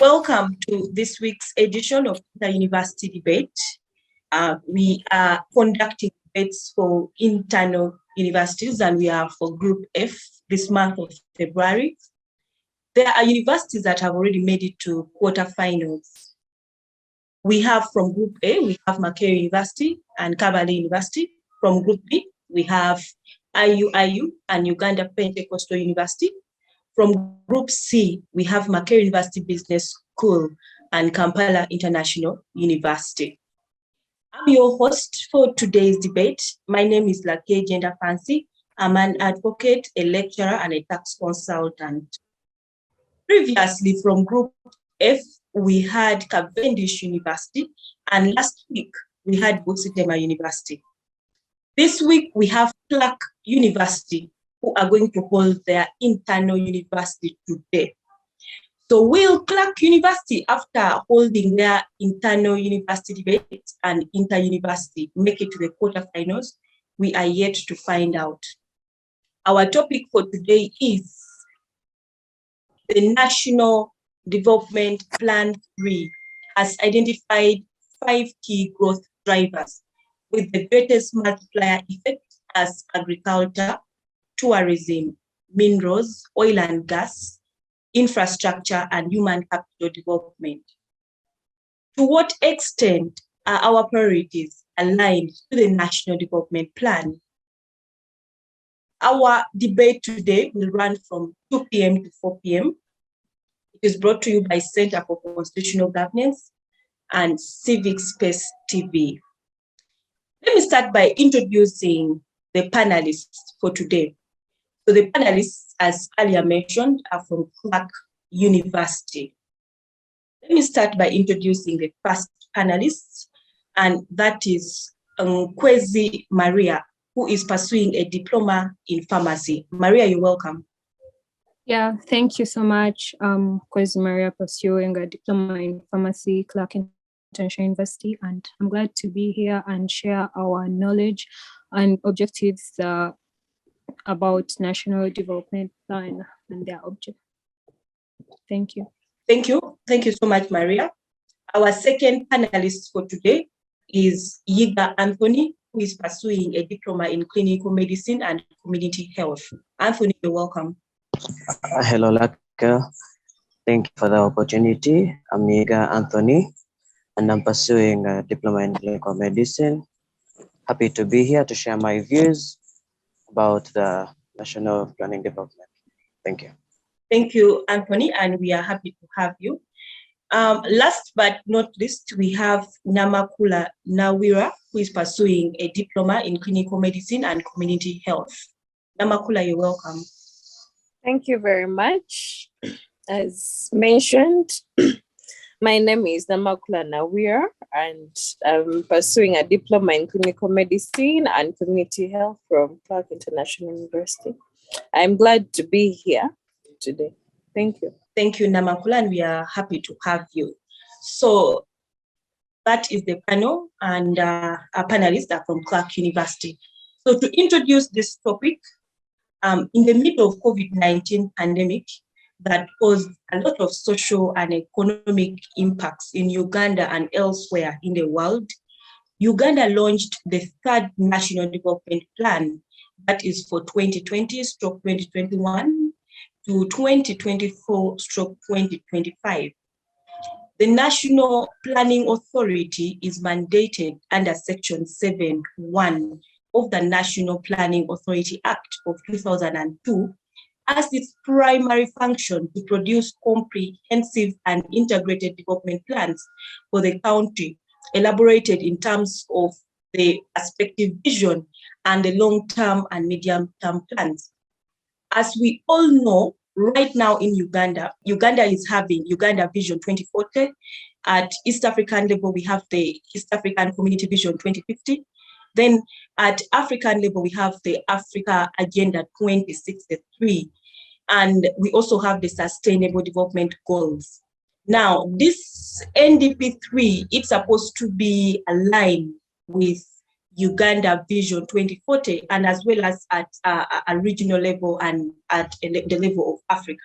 Welcome to this week's edition of the University Debate. We are conducting debates for internal universities, and we are for Group F this month of February. There are universities that have already made it to quarterfinals. We have from Group A, we have Makerere University and Kabale University. From Group B, we have IUIU and Uganda Pentecostal University. From Group C, we have Makerere University Business School and Kampala International University. I'm your host for today's debate. My name is Clarke Gender Fancy. I'm an advocate, a lecturer, and a tax consultant. Previously, from Group F, we had Cavendish University, and last week, we had Busitema University. This week, we have Clarke University, who are going to hold their internal university today. So will Clarke University, after holding their internal university debate and inter-university, make it to the quarterfinals? We are yet to find out. Our topic for today is the National Development Plan 3 has identified 5 key growth drivers with the greatest multiplier effect as agriculture, tourism, minerals, oil and gas, infrastructure, and human capital development. To what extent are our priorities aligned to the National Development Plan? Our debate today will run from 2 p.m. to 4 p.m. It is brought to you by Center for Constitutional Governance and Civic Space TV. Let me start by introducing the panelists for today. So the panelists, as earlier mentioned, are from Clarke University. Let me start by introducing the first panelist, and that is Kwezi Maria, who is pursuing a diploma in pharmacy. Maria, you're welcome. Yeah, thank you so much. Kwezi Maria, pursuing a diploma in pharmacy, Clarke International University, and I'm glad to be here and share our knowledge and objectives about National Development Plan and their object. Thank you. Thank you. Thank you so much, Maria. Our second panelist for today is Yiga Anthony, who is pursuing a diploma in clinical medicine and community health. Anthony, you're welcome. Hello, Clarke. Thank you for the opportunity. I'm Yiga Anthony, and I'm pursuing a diploma in clinical medicine. Happy to be here to share my views about the National Planning Development. Thank you. Thank you, Anthony, and we are happy to have you. Last but not least, we have Namakula Nawiirah, who is pursuing a diploma in clinical medicine and community health. Namakula, you're welcome. Thank you very much. As mentioned, my name is Namakula Nawiirah, and I'm pursuing a diploma in clinical medicine and community health from Clarke International University. I'm glad to be here today. Thank you. Thank you, Namakula, and we are happy to have you. So that is the panel, and our panelists are from Clarke University. So to introduce this topic, in the middle of COVID-19 pandemic, that caused a lot of social and economic impacts in Uganda and elsewhere in the world, Uganda launched the third National Development Plan, that is for 2020-2021 to 2024-2025. The National Planning Authority is mandated under Section 7(1) of the National Planning Authority Act of 2002 as its primary function to produce comprehensive and integrated development plans for the country, elaborated in terms of the perspective vision and the long-term and medium-term plans. As we all know, right now in Uganda, Uganda is having Uganda Vision 2040. At East African level, we have the East African Community Vision 2050. Then at African level, we have the Africa Agenda 2063. And we also have the Sustainable Development Goals. Now, this NDP3, it's supposed to be aligned with Uganda Vision 2040, and as well as at a regional level and at the level of Africa.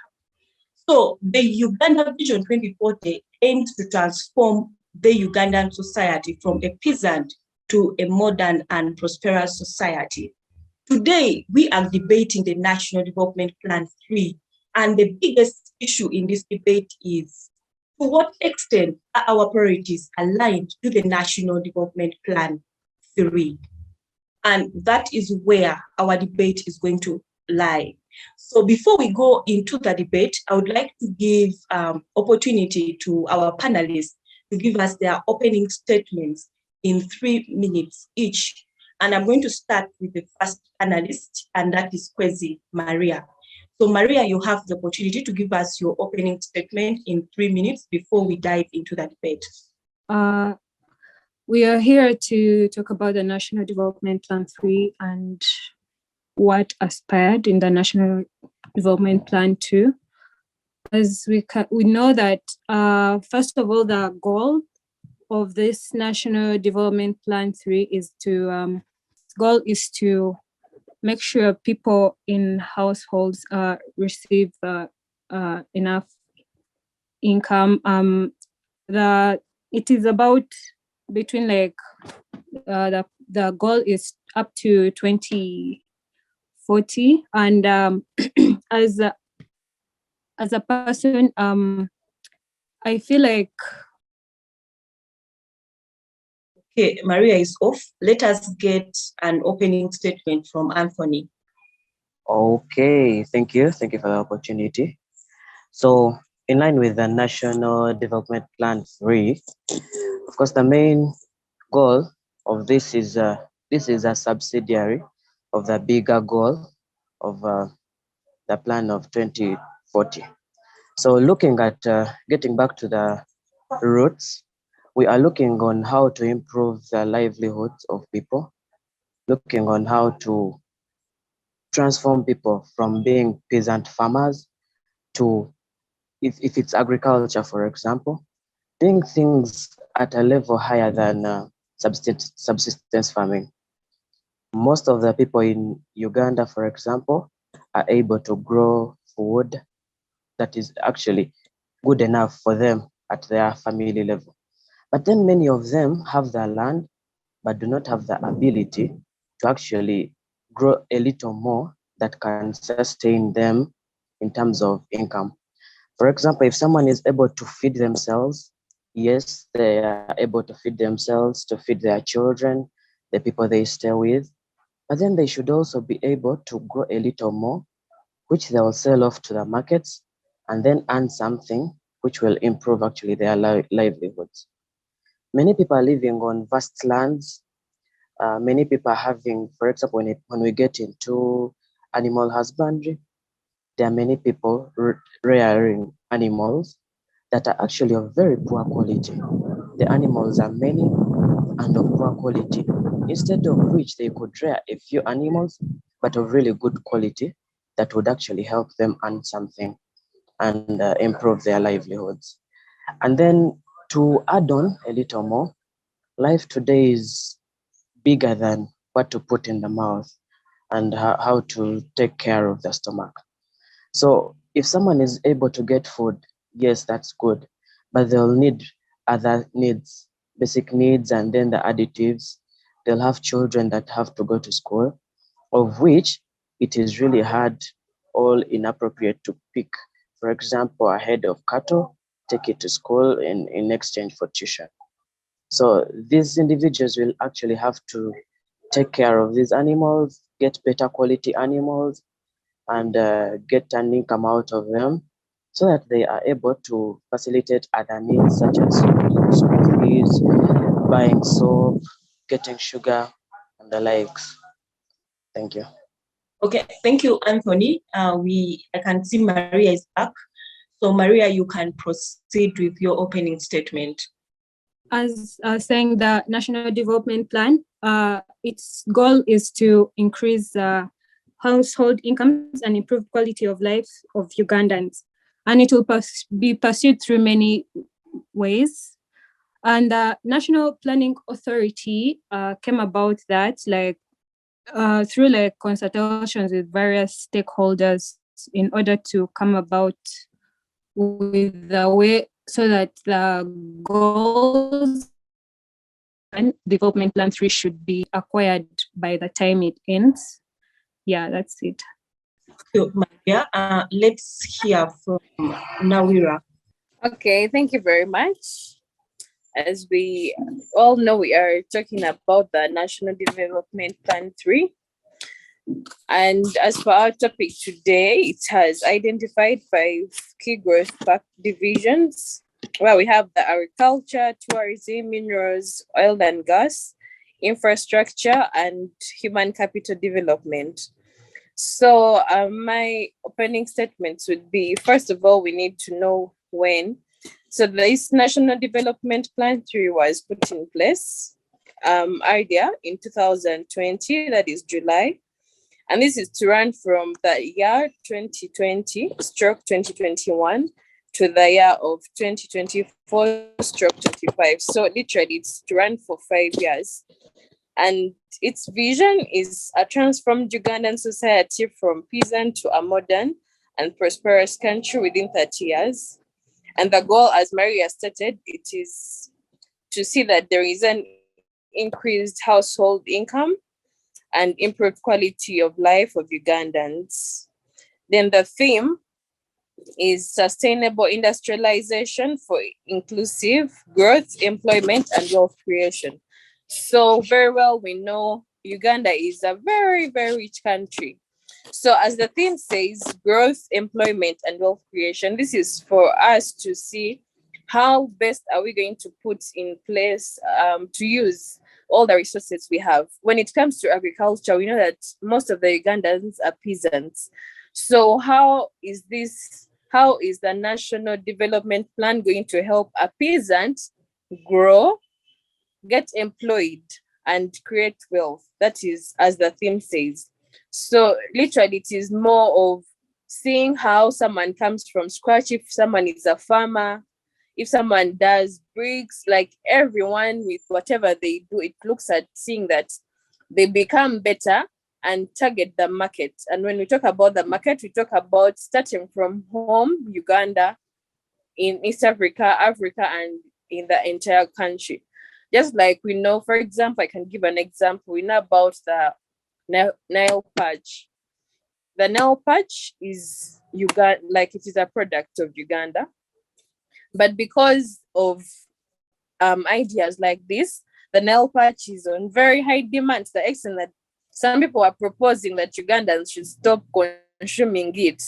So the Uganda Vision 2040 aims to transform the Ugandan society from a peasant to a modern and prosperous society. Today, we are debating the National Development Plan 3, and the biggest issue in this debate is to what extent are our priorities aligned to the National Development Plan 3? And that is where our debate is going to lie. So before we go into the debate, I would like to give opportunity to our panelists to give us their opening statements in 3 minutes each. And I'm going to start with the first panelist, and that is Kwezi Maria. So Maria, you have the opportunity to give us your opening statement in 3 minutes before we dive into the debate. We are here to talk about the National Development Plan 3 and what aspired in the National Development Plan 2. As we know that, first of all, the goal of this National Development Plan 3 is to make sure people in households receive enough income. It is about between the goal is up to 2040, and as a person, I feel like. Okay, Maria is off. Let us get an opening statement from Anthony. Okay, thank you. Thank you for the opportunity. So, in line with the National Development Plan 3, of course, the main goal of this is a subsidiary of the bigger goal of the plan of 2040. So, looking at getting back to the roots, we are looking on how to improve the livelihoods of people, looking on how to transform people from being peasant farmers to, if it's agriculture, for example, doing things at a level higher than subsistence farming. Most of the people in Uganda, for example, are able to grow food that is actually good enough for them at their family level. But then many of them have the land, but do not have the ability to actually grow a little more that can sustain them in terms of income. For example, if someone is able to feed themselves, yes, they are able to feed themselves, to feed their children, the people they stay with, but then they should also be able to grow a little more, which they will sell off to the markets and then earn something which will improve actually their livelihoods. Many people are living on vast lands. Many people are having, for example, when we get into animal husbandry, there are many people rearing animals that are actually of very poor quality. The animals are many and of poor quality, instead of which they could rear a few animals, but of really good quality that would actually help them earn something and improve their livelihoods. And then to add on a little more, life today is bigger than what to put in the mouth and how to take care of the stomach. So if someone is able to get food, yes, that's good, but they'll need other needs, basic needs, and then the additives. They'll have children that have to go to school, of which it is really hard or inappropriate to pick, for example, a head of cattle, take it to school in exchange for tuition. So these individuals will actually have to take care of these animals, get better quality animals, and get an income out of them so that they are able to facilitate other needs such as school fees, buying soap, getting sugar, and the likes. Thank you. Okay, thank you, Anthony. I can see Maria is back. So Maria, you can proceed with your opening statement. As saying, the National Development Plan, its goal is to increase household incomes and improve quality of life of Ugandans. And it will be pursued through many ways. And the National Planning Authority came about that through consultations with various stakeholders in order to come about with the way so that the goals and development plan 3 should be acquired by the time it ends. Yeah, that's it. So, Maria, let's hear from Nawiirah. Okay, thank you very much. As we all know, we are talking about the National Development Plan 3. And as for our topic today, it has identified 5 key growth path divisions, where we have the agriculture, tourism, minerals, oil and gas, infrastructure, and human capital development. So my opening statements would be, first of all, we need to know when. So this National Development Plan 3 was put in place earlier in 2020, that is July. And this is to run from the year 2020/2021 to the year of 2024/25. So literally it's to run for 5 years. And its vision is a transformed Ugandan society from peasant to a modern and prosperous country within 30 years. And the goal, as Maria stated, it is to see that there is an increased household income and improved quality of life of Ugandans. Then the theme is sustainable industrialization for inclusive growth, employment, and wealth creation. So very well, we know Uganda is a very, very rich country. So as the theme says, growth, employment, and wealth creation, this is for us to see how best are we going to put in place to use all the resources we have. When it comes to agriculture, we know that most of the Ugandans are peasants. So how is the National Development Plan going to help a peasant grow, get employed, and create wealth? That is, as the theme says. So literally, it is more of seeing how someone comes from scratch. If someone is a farmer, if someone does bricks, like everyone with whatever they do, it looks at seeing that they become better and target the market. And when we talk about the market, we talk about starting from home, Uganda, in East Africa, Africa, and in the entire country. Just like we know, for example, I can give an example. We know about the nail patch. The nail patch is Uganda, like it is a product of Uganda. But because of ideas like this, the nail patch is on very high demand to the extent that some people are proposing that Ugandans should stop consuming it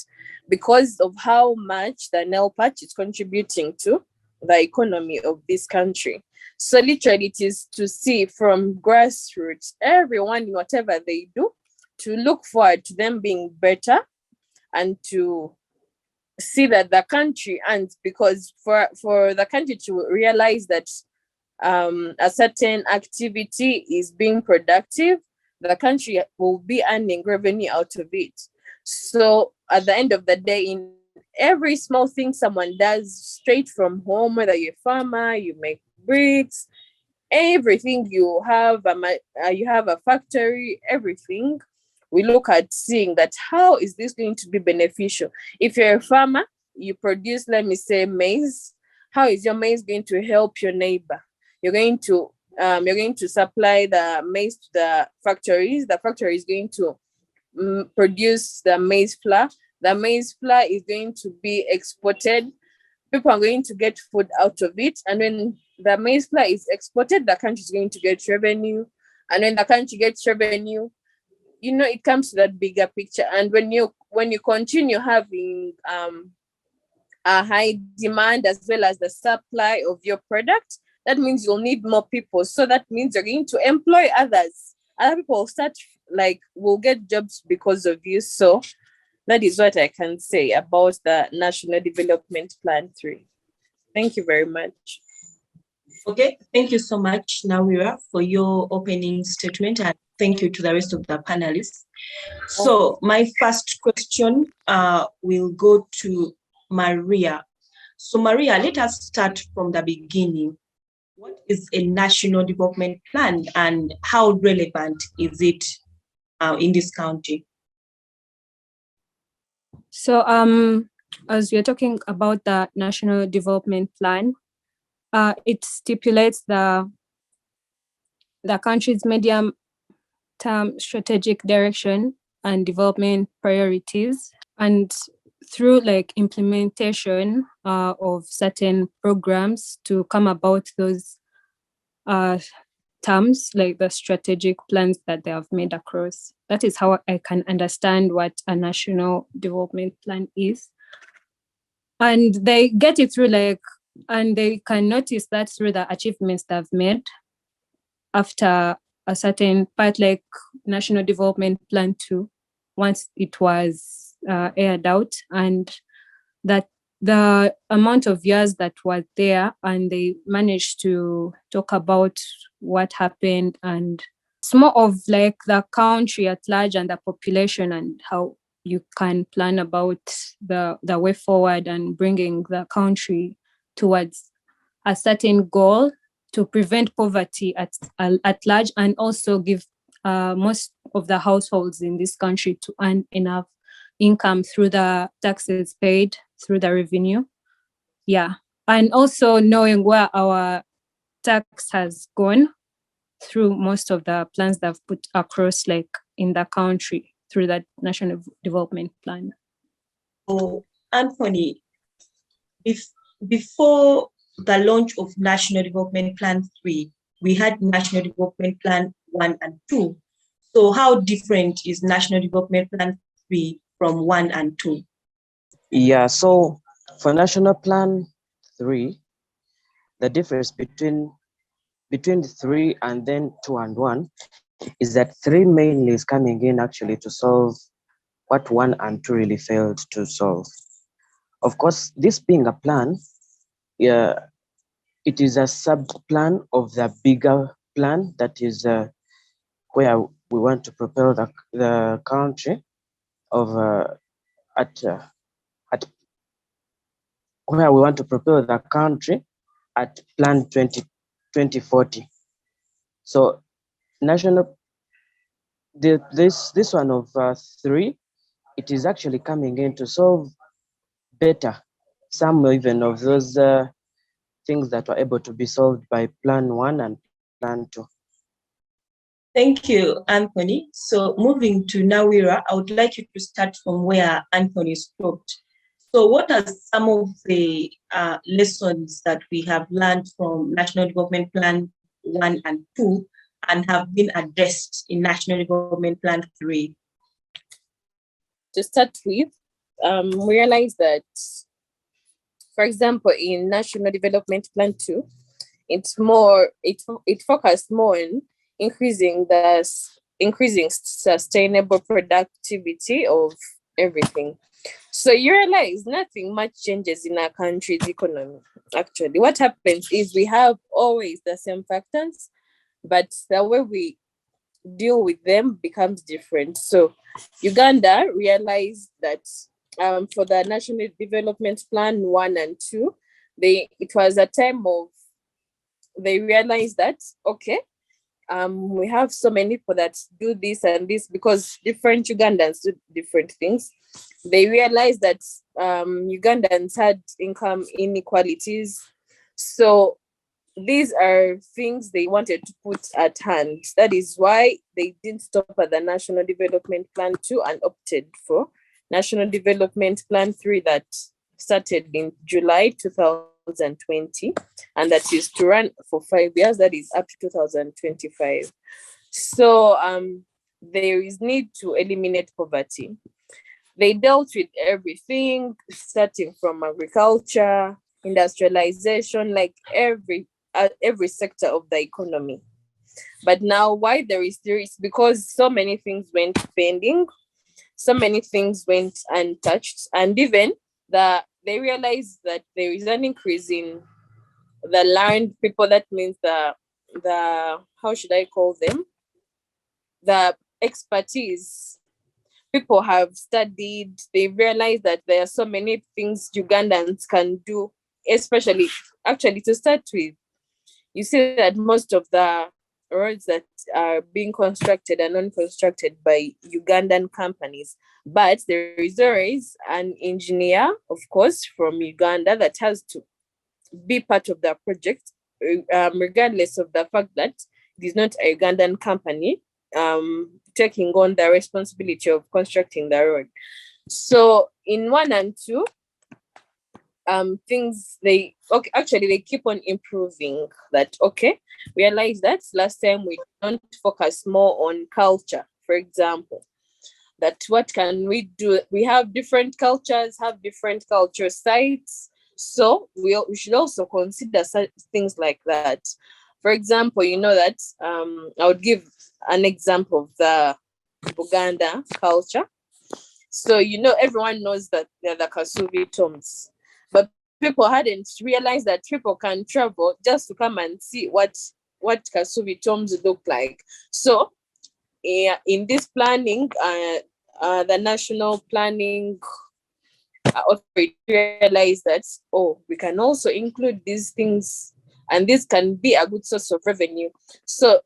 because of how much the nail patch is contributing to the economy of this country. So literally it is to see from grassroots, everyone in whatever they do, to look forward to them being better and to see that the country, and because for the country to realize that a certain activity is being productive, the country will be earning revenue out of it. So at the end of the day, in every small thing someone does straight from home, whether you're a farmer, you make bricks, everything you have a factory, everything, we look at seeing that how is this going to be beneficial. If you're a farmer, you produce, let me say, maize. How is your maize going to help your neighbor? You're going to supply the maize to the factories. The factory is going to produce the maize flour. The maize flour is going to be exported. People are going to get food out of it. And when the maize flour is exported, the country is going to get revenue. And when the country gets revenue, it comes to that bigger picture. And when you continue having a high demand as well as the supply of your product, that means you'll need more people. So that means you're going to employ others. Other people will get jobs because of you. So that is what I can say about the National Development Plan 3. Thank you very much. Okay, thank you so much, Nawiirah, for your opening statement, and thank you to the rest of the panelists. So my first question will go to Maria. So Maria, let us start from the beginning. What is a national development plan and how relevant is it in this county? So as we're talking about the National Development Plan, it stipulates the country's medium-term strategic direction and development priorities. And through like implementation of certain programs to come about those terms, like the strategic plans that they have made across. That is how I can understand what a national development plan is. And they get it through and they can notice that through the achievements they've made after a certain part, like National Development Plan 2, once it was aired out, and that the amount of years that were there, and they managed to talk about what happened, and it's more of like the country at large and the population and how you can plan about the way forward and bringing the country towards a certain goal to prevent poverty at large, and also give most of the households in this country to earn enough income through the taxes paid, through the revenue. Yeah. And also knowing where our tax has gone through most of the plans that I've put across like in the country through that National Development Plan. So, Anthony, before the launch of National Development Plan 3, we had National Development Plan 1 and 2. So how different is National Development Plan 3 from 1 and 2? Yeah, so for National Plan 3, the difference between 3 and then 2 and 1 is that 3 mainly is coming in actually to solve what 1 and 2 really failed to solve. Of course, this being a plan, it is a sub-plan of the bigger plan that is where we want to propel the country where we want to propel the country at Plan 2040. So this one of 3, it is actually coming in to solve better some even of those things that were able to be solved by Plan 1 and Plan 2. Thank you, Anthony. So moving to Nawiirah, I would like you to start from where Anthony stopped. So what are some of the lessons that we have learned from National Development Plan 1 and 2 and have been addressed in National Development Plan 3? To start with, realize that, for example, in National Development Plan 2, it focused more on increasing sustainable productivity of everything. So you realize nothing much changes in our country's economy. Actually, what happens is we have always the same factors, but the way we deal with them becomes different. So Uganda realized that for the National Development Plan 1 and 2, it was a time of, they realized that, okay, we have so many people that do this and this because different Ugandans do different things. They realized that Ugandans had income inequalities. So these are things they wanted to put at hand. That is why they didn't stop at the National Development Plan 2 and opted for National Development Plan 3 that started in July 2020, and that is to run for 5 years, that is up to 2025. So there is need to eliminate poverty. They dealt with everything, starting from agriculture, industrialization, like every sector of the economy. But now why there is because so many things went pending, so many things went untouched, and even they realized that there is an increase in the learned people. That means the how should I call them? The expertise. People have studied, they realize that there are so many things Ugandans can do, especially, actually, to start with, you see that most of the roads that are being constructed and non-constructed by Ugandan companies. But there is always an engineer, of course, from Uganda that has to be part of the project, regardless of the fact that it is not a Ugandan company taking on the responsibility of constructing the road. So in 1 and 2, things they keep on improving. That realize that last time we don't focus more on culture, for example. That what can we do? We have different cultures, have different culture sites. So we should also consider things like that. For example, you know that I would give an example of the Buganda culture. So everyone knows that they're the Kasubi tombs, but people hadn't realized that people can travel just to come and see what Kasubi tombs look like. So in this planning, the national planning authority realized that we can also include these things, and this can be a good source of revenue. So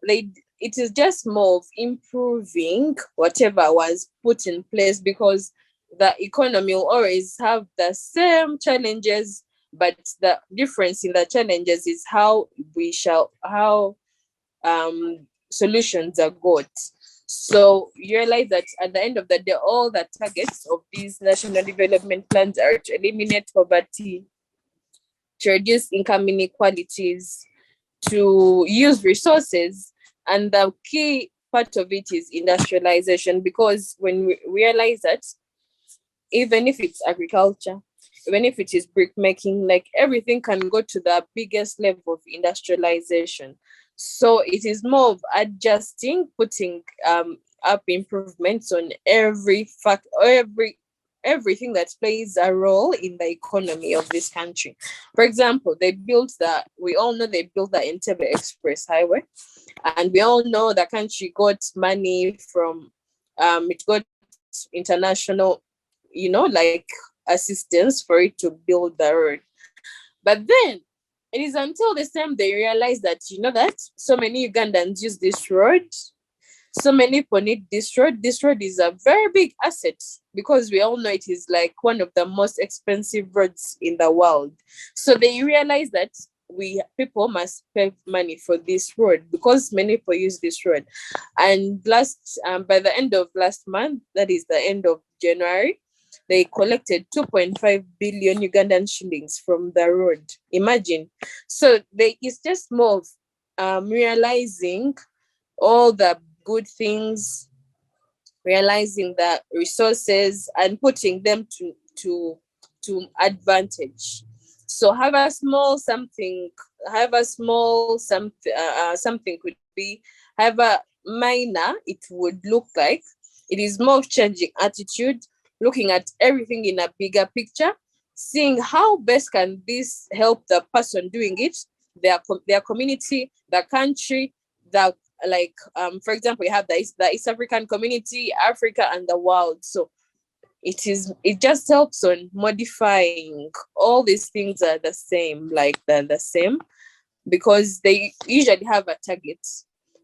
it is just more of improving whatever was put in place, because the economy will always have the same challenges, but the difference in the challenges is how solutions are got. So you realize that at the end of the day, all the targets of these national development plans are to eliminate poverty, to reduce income inequalities, to use resources, and the key part of it is industrialization, because when we realize that even if it's agriculture, even if it is brick making, like everything can go to the biggest level of industrialization. So it is more of adjusting, putting up improvements on everything that plays a role in the economy of this country. For example, we all know they built the Entebbe Express Highway, and we all know the country got money from it got international, like assistance for it to build the road. But then it is until the time they realize that that so many Ugandans use this road, so many people need this road. This road is a very big asset, because we all know it is like one of the most expensive roads in the world. So they realize that people must pay money for this road, because many people use this road. And by the end of last month, that is the end of January, they collected 2.5 billion Ugandan shillings from the road. Imagine. So it's just more of realizing all the good things, realizing the resources, and putting them to advantage. So something could be, however minor it would look like. It is more of changing attitude, looking at everything in a bigger picture, seeing how best can this help the person doing it, their community, the country, for example, you have the East African community, Africa, and the world. So it just helps on modifying all these things are the same, the same, because they usually have a target.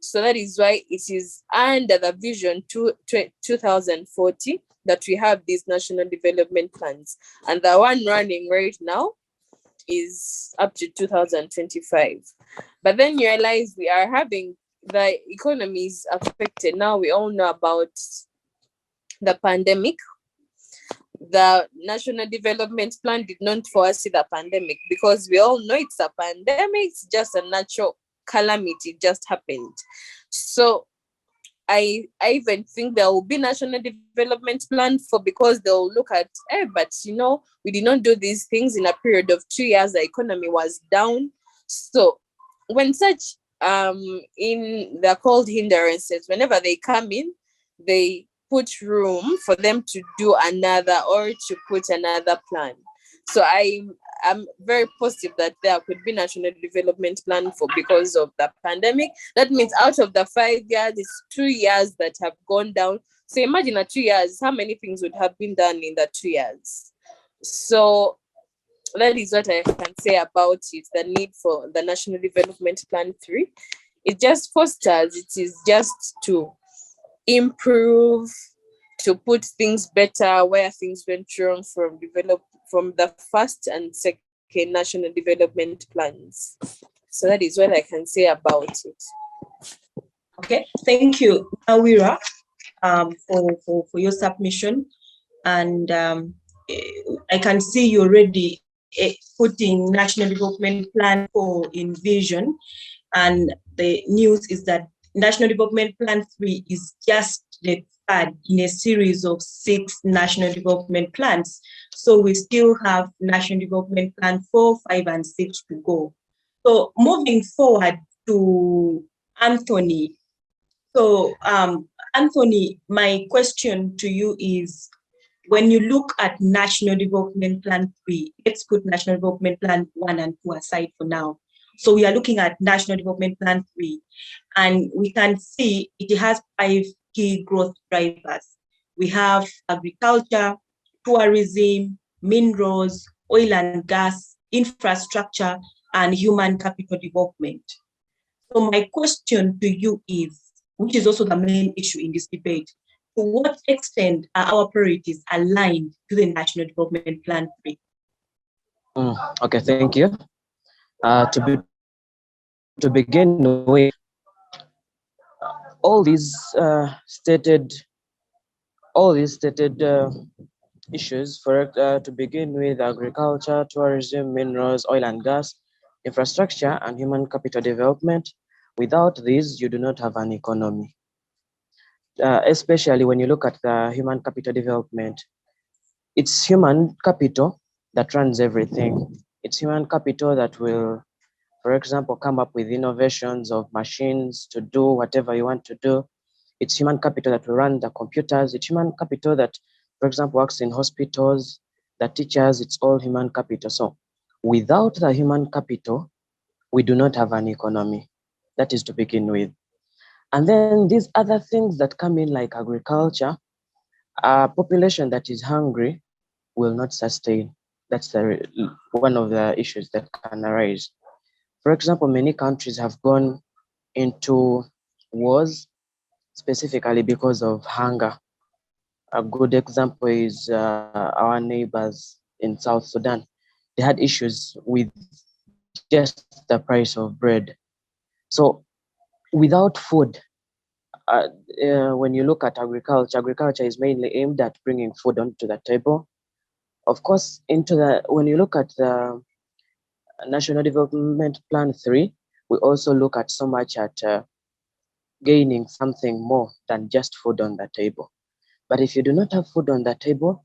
So that is why it is under the vision 2040 that we have these national development plans, and the one running right now is up to 2025. But then you realize we are having the economy is affected. Now we all know about the pandemic. The National Development Plan did not foresee the pandemic, because we all know it's a pandemic, it's just a natural calamity, it just happened. So I even think there will be National Development Plan because they'll look at, but we did not do these things in a period of 2 years, the economy was down. So when such they're called hindrances, whenever they come in, they put room for them to do another or to put another plan. So I'm very positive that there could be National Development Plan because of the pandemic. That means out of the 5 years, it's 2 years that have gone down. So imagine 2 years, how many things would have been done in the 2 years. So that is what I can say about it, the need for the National Development Plan 3. It just fosters, it is just to improve, to put things better where things went wrong from the first and second national development plans. So that is what I can say about it. Okay, thank you, Nawiirah, for your submission. And I can see you already putting National Development Plan 4 in vision. And the news is that National Development Plan 3 is just the third in a series of 6 National Development Plans. So we still have National Development Plan 4, 5, and 6 to go. So moving forward to Anthony. So Anthony, my question to you is, when you look at National Development Plan 3, let's put National Development Plan 1 and 2 aside for now. So we are looking at National Development Plan 3, and we can see it has 5 key growth drivers. We have agriculture, tourism, minerals, oil and gas, infrastructure, and human capital development. So my question to you is, which is also the main issue in this debate, to what extent are our priorities aligned to the National Development Plan 3? Okay, thank you. To begin with, all these stated issues, to begin with, agriculture, tourism, minerals, oil and gas, infrastructure, and human capital development. Without these, you do not have an economy. Especially when you look at the human capital development, it's human capital that runs everything. It's human capital that will, for example, come up with innovations of machines to do whatever you want to do. It's human capital that will run the computers. It's human capital that, for example, works in hospitals, the teachers, it's all human capital. So without the human capital, we do not have an economy. That is to begin with. And then these other things that come in, like agriculture, a population that is hungry will not sustain. That's one of the issues that can arise. For example, many countries have gone into wars specifically because of hunger. A good example is our neighbors in South Sudan. They had issues with just the price of bread. So without food, when you look at agriculture is mainly aimed at bringing food onto the table. Of course, when you look at the National Development Plan 3, we also look at so much at gaining something more than just food on the table. But if you do not have food on the table,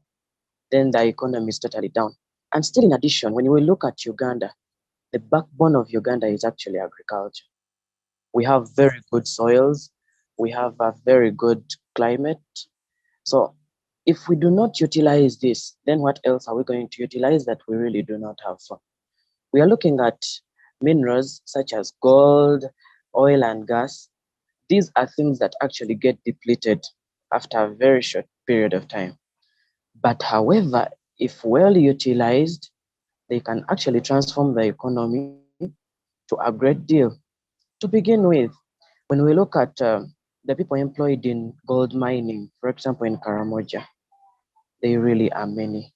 then the economy is totally down. And still, in addition, when we look at Uganda, the backbone of Uganda is actually agriculture. We have very good soils. We have a very good climate. So if we do not utilize this, then what else are we going to utilize that we really do not have? So we are looking at minerals such as gold, oil and gas. These are things that actually get depleted after a very short period of time. But however, if well utilized, they can actually transform the economy to a great deal. To begin with, when we look at the people employed in gold mining, for example, in Karamoja, they really are many.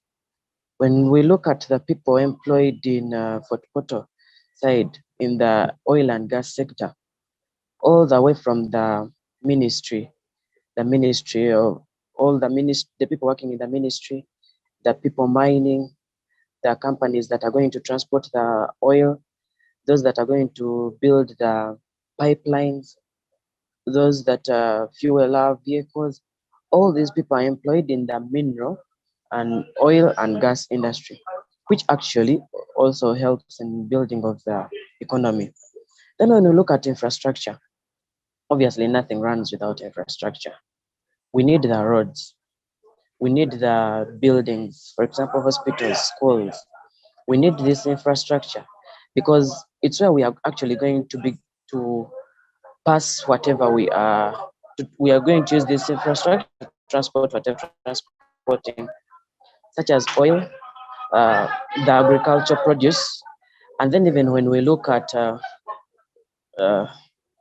When we look at the people employed in Fort Portal side in the oil and gas sector, all the way from the ministry of the people working in the ministry, the people mining, the companies that are going to transport the oil, those that are going to build the pipelines, those that fuel our vehicles, all these people are employed in the mineral and oil and gas industry, which actually also helps in building of the economy. Then when we look at infrastructure, obviously nothing runs without infrastructure. We need the roads. We need the buildings, for example, hospitals, schools. We need this infrastructure because it's where we are actually going to pass whatever we are going to use this infrastructure to transport whatever transporting, such as oil, the agriculture produce. And then even when we look at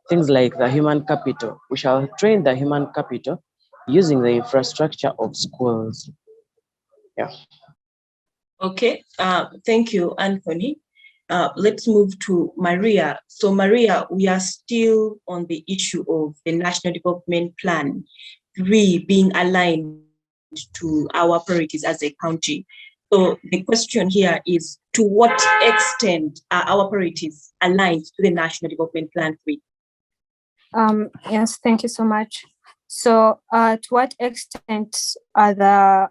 things like the human capital. We shall train the human capital using the infrastructure of schools. Yeah. Okay, thank you, Anthony. Let's move to Maria. So Maria, we are still on the issue of the National Development Plan 3 being aligned to our priorities as a county. So the question here is, to what extent are our priorities aligned to the National Development Plan 3? Yes, thank you so much. So to what extent are the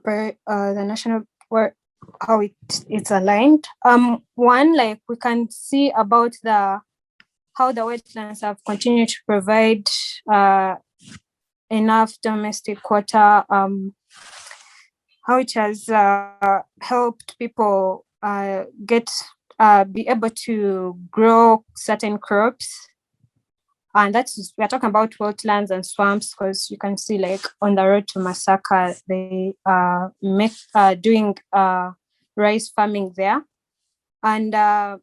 national, where how it's aligned? One, like we can see about how the wetlands have continued to provide enough domestic water, how it has helped people be able to grow certain crops. And we're talking about wetlands and swamps, because you can see like on the road to Masaka, they doing rice farming there. And the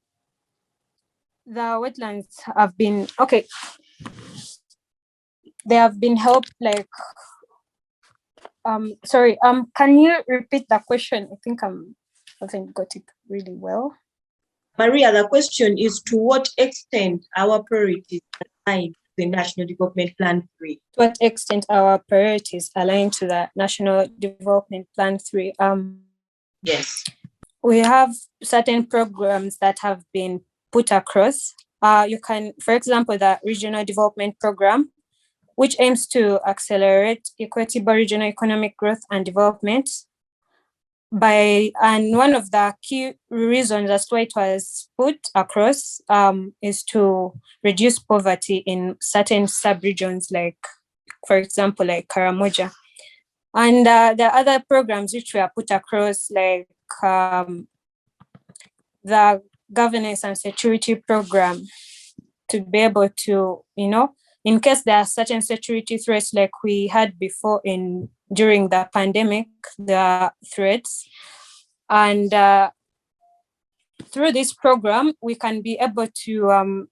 wetlands have been, they have been helped like, sorry, can you repeat the question? I think I haven't got it really well. Maria, the question is, to what extent our priorities align to the National Development Plan 3? To what extent our priorities align to the National Development Plan 3? Yes. We have certain programs that have been put across. You can, for example, the Regional Development Program, which aims to accelerate equitable regional economic growth and development. And one of the key reasons as to why it was put across is to reduce poverty in certain sub-regions, like, for example, like Karamoja. And there are other programs which were put across, like the governance and security program, to be able to, in case there are certain security threats like we had before during the pandemic, the threats. And through this program, we can be able to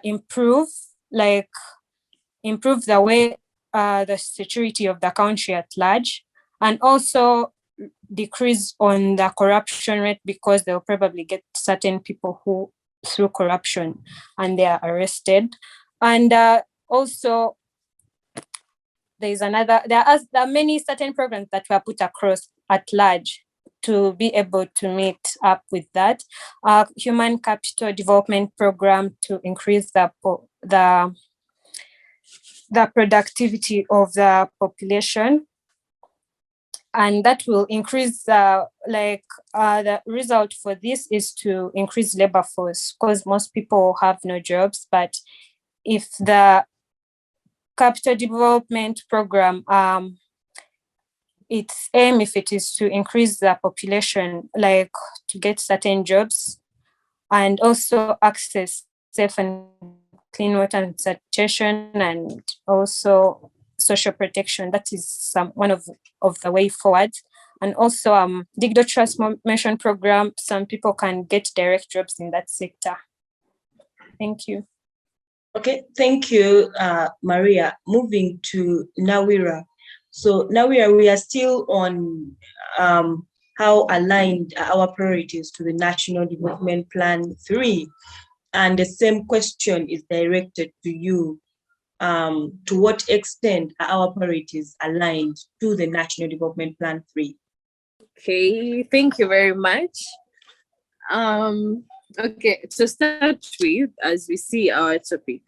improve the way the security of the country at large, and also decrease on the corruption rate, because they'll probably get certain people who through corruption and they are arrested. And also there are many certain programs that were put across at large to be able to meet up with that. Human capital development program to increase the productivity of the population. And that will increase, the result for this is to increase labor force, because most people have no jobs. But if the capital development program, its aim, if it is to increase the population, like to get certain jobs, and also access safe and clean water and sanitation, and also social protection, that is one of the way forward. And also digital transformation program, some people can get direct jobs in that sector. Thank you. Okay, thank you, Maria. Moving to Nawiirah. So Nawiirah, we are still on how aligned our priorities to the National Development Plan 3. And the same question is directed to you. To what extent are our priorities aligned to the National Development Plan 3? Okay, thank you very much. Okay, to start with, as we see our topic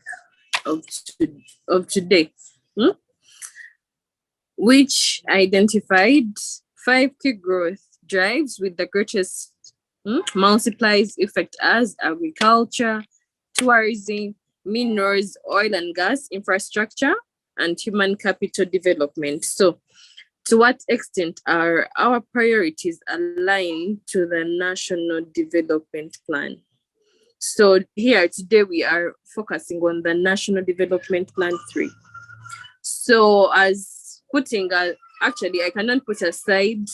of today, which identified 5 key growth drives with the greatest multipliers effect as agriculture, tourism, minerals, oil and gas, infrastructure, and human capital development. So, to what extent are our priorities aligned to the National Development Plan? So here today we are focusing on the National Development Plan 3. So as actually I cannot put aside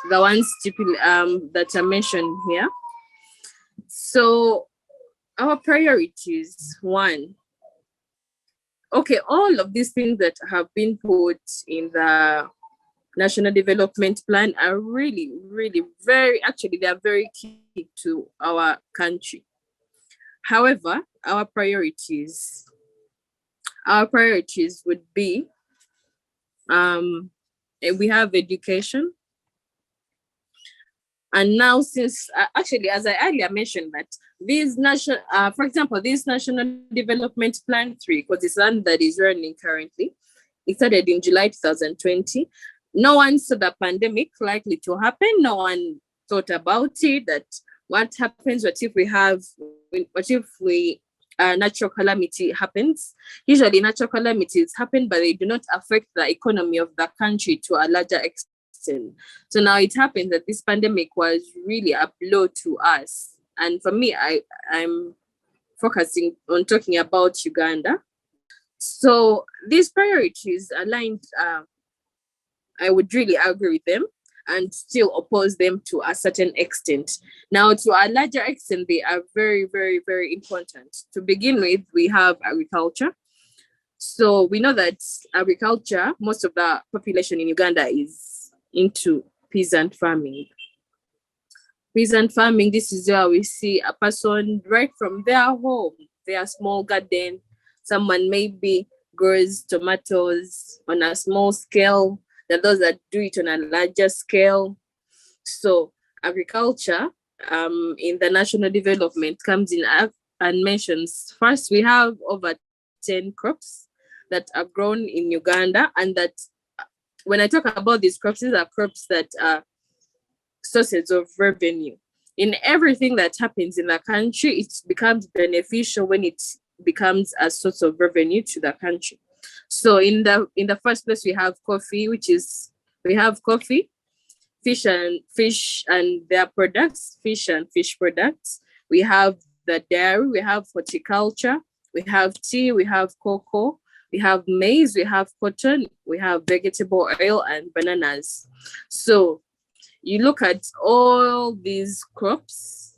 the ones that are mentioned here. So our priorities, one, okay, all of these things that have been put in the National Development Plan are really, really actually, they are very key to our country. However, our priorities would be, we have education. And now, since actually, as I earlier mentioned, that these national, for example, this National Development Plan 3, because it's one that is running currently, it started in July 2020. No one saw the pandemic likely to happen. No one thought about it, that what happens, what if natural calamity happens. Usually natural calamities happen, but they do not affect the economy of the country to a larger extent. So now it happens that this pandemic was really a blow to us. And for me, I'm focusing on talking about Uganda. So these priorities aligned, I would really agree with them and still oppose them to a certain extent. Now, to a larger extent, they are very, very, very important. To begin with, we have agriculture. So we know that agriculture, most of the population in Uganda is into peasant farming. Peasant farming, this is where we see a person right from their home, their small garden. Someone maybe grows tomatoes on a small scale. There are those that do it on a larger scale. So agriculture in the national development comes in and mentions, first, we have over 10 crops that are grown in Uganda, and that when I talk about these crops that are sources of revenue. In everything that happens in the country, it becomes beneficial when it becomes a source of revenue to the country. So in the first place, we have coffee, fish and their products, fish and fish products. We have the dairy, we have horticulture, we have tea, we have cocoa, we have maize, we have cotton, we have vegetable oil and bananas. So you look at all these crops,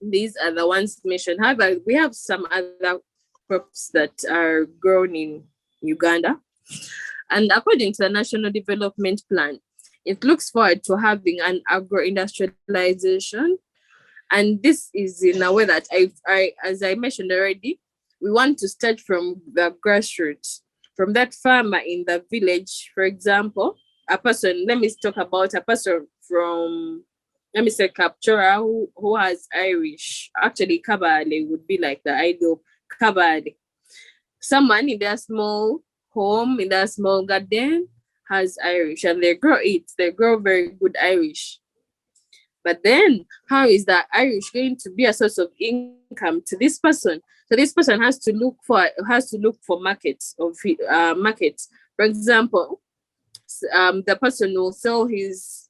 these are the ones mentioned. However, we have some other crops that are grown in Uganda. And according to the National Development Plan, it looks forward to having an agro-industrialization. And this is in a way that as I mentioned already, we want to start from the grassroots, from that farmer in the village. For example, let me talk about a person from, let me say, Kapchora, who has Irish. Actually, Kabale would be like the ideal Kabale. Someone in their small home, in their small garden, has Irish, and they grow it. They grow very good Irish. But then, how is that Irish going to be a source of income to this person? So this person has to look for markets. For example, the person will sell his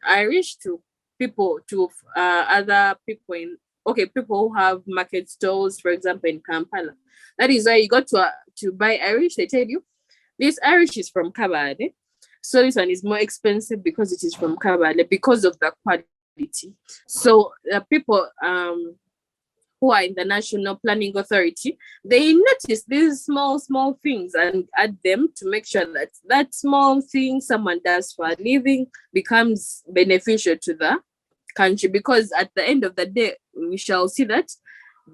Irish to other people people who have market stalls, for example, in Kampala. That is why you got to buy Irish. They tell you this Irish is from Kabale. So this one is more expensive because it is from Kabale, because of the quality. So the people who are in the National Planning Authority, they notice these small things and add them to make sure that that small thing someone does for a living becomes beneficial to the country. Because at the end of the day, we shall see that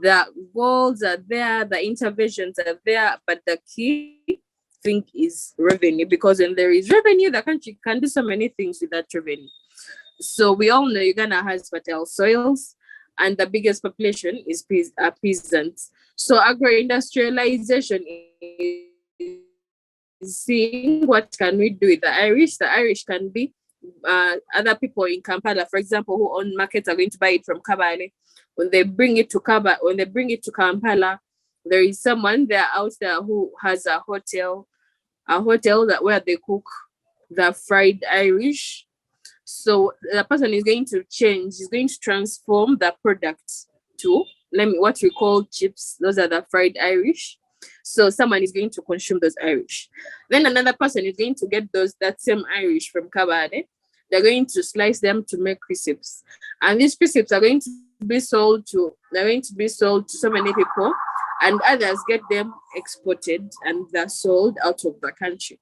the goals are there, the interventions are there, but the key thing is revenue, because when there is revenue, the country can do so many things with that revenue. So we all know Uganda has fertile soils, and the biggest population is peasants. So agro-industrialization is seeing what can we do with the Irish. The Irish can be other people in Kampala, for example, who own markets are going to buy it from Kabale. When they bring it to Kampala, there is someone there out there who has a hotel that where they cook the fried Irish. So the person is going to transform the product to what we call chips. Those are the fried Irish. So someone is going to consume those Irish. Then another person is going to get that same Irish from Kabale. They're going to slice them to make crisps. And these crisps are going to they're going to be sold to so many people, and others get them exported and they're sold out of the country.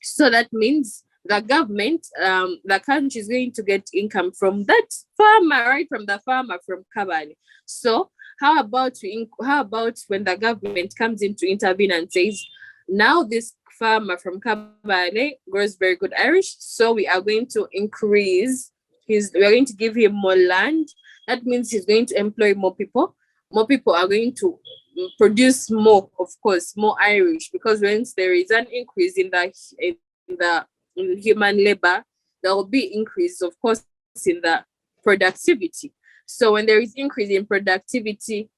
So that means the government, the country is going to get income from that farmer, right? From the farmer from Kabale. So how about when the government comes in to intervene and says, now this farmer from Kabale grows very good Irish, so we are going to increase we're going to give him more land. That means he's going to employ more people. More people are going to produce more, of course, more Irish, because once there is an increase in the human labor, there will be increase, of course, in the productivity. So when there is increase in productivity,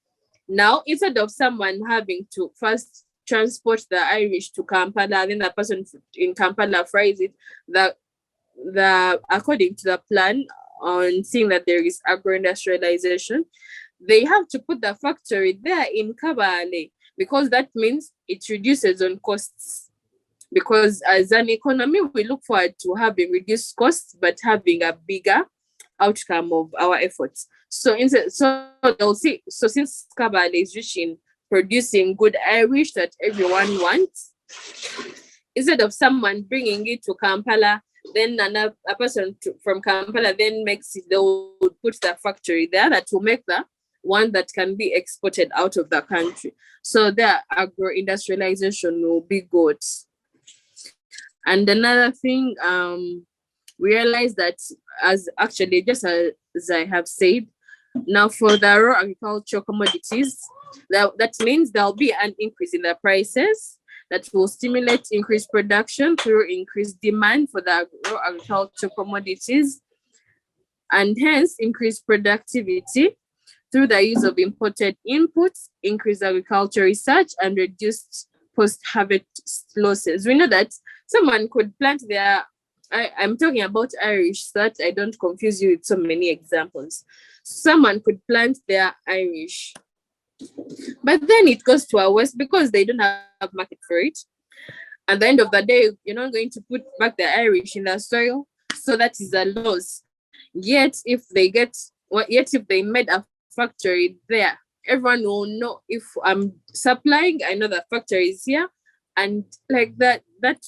now instead of someone having to first transport the Irish to Kampala, then the person in Kampala fries it, according to the plan on seeing that there is agro-industrialization, they have to put the factory there in Kabale, because that means it reduces on costs. Because as an economy, we look forward to having reduced costs, but having a bigger outcome of our efforts. So they'll see. So since Kabale is rich in producing good Irish that everyone wants, instead of someone bringing it to Kampala, then a person from Kampala then makes it, they would put the factory there that will make the one that can be exported out of the country. So the agro-industrialization will be good. And another thing, we realize that just as I have said, now for the raw agricultural commodities, that means there'll be an increase in the prices that will stimulate increased production through increased demand for the raw agricultural commodities, and hence increased productivity through the use of imported inputs, increased agricultural research, and reduced post-harvest losses. We know that someone could plant I'm talking about Irish so that I don't confuse you with so many examples. Someone could plant their Irish, but then it goes to a waste because they don't have market for it. At the end of the day, you're not going to put back the Irish in the soil, so that is a loss. Yet if they made a factory there, everyone will know if I'm supplying, I know the factory is here, and like that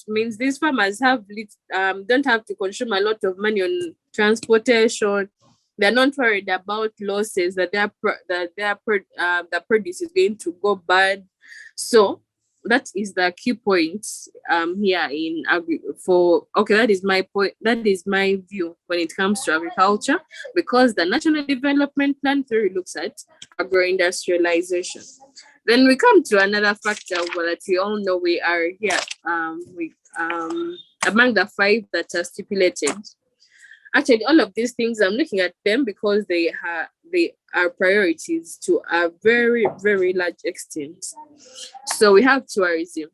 means these farmers don't have to consume a lot of money on transportation. They're not worried about losses that the produce is going to go bad. So that is the key point here in that is my point. That is my view when it comes to agriculture, because the National Development Plan theory looks at agro-industrialization. Then we come to another factor that we all know we are here among the 5 that are stipulated. Actually, all of these things, I'm looking at them because they are priorities to a very, very large extent. So we have tourism.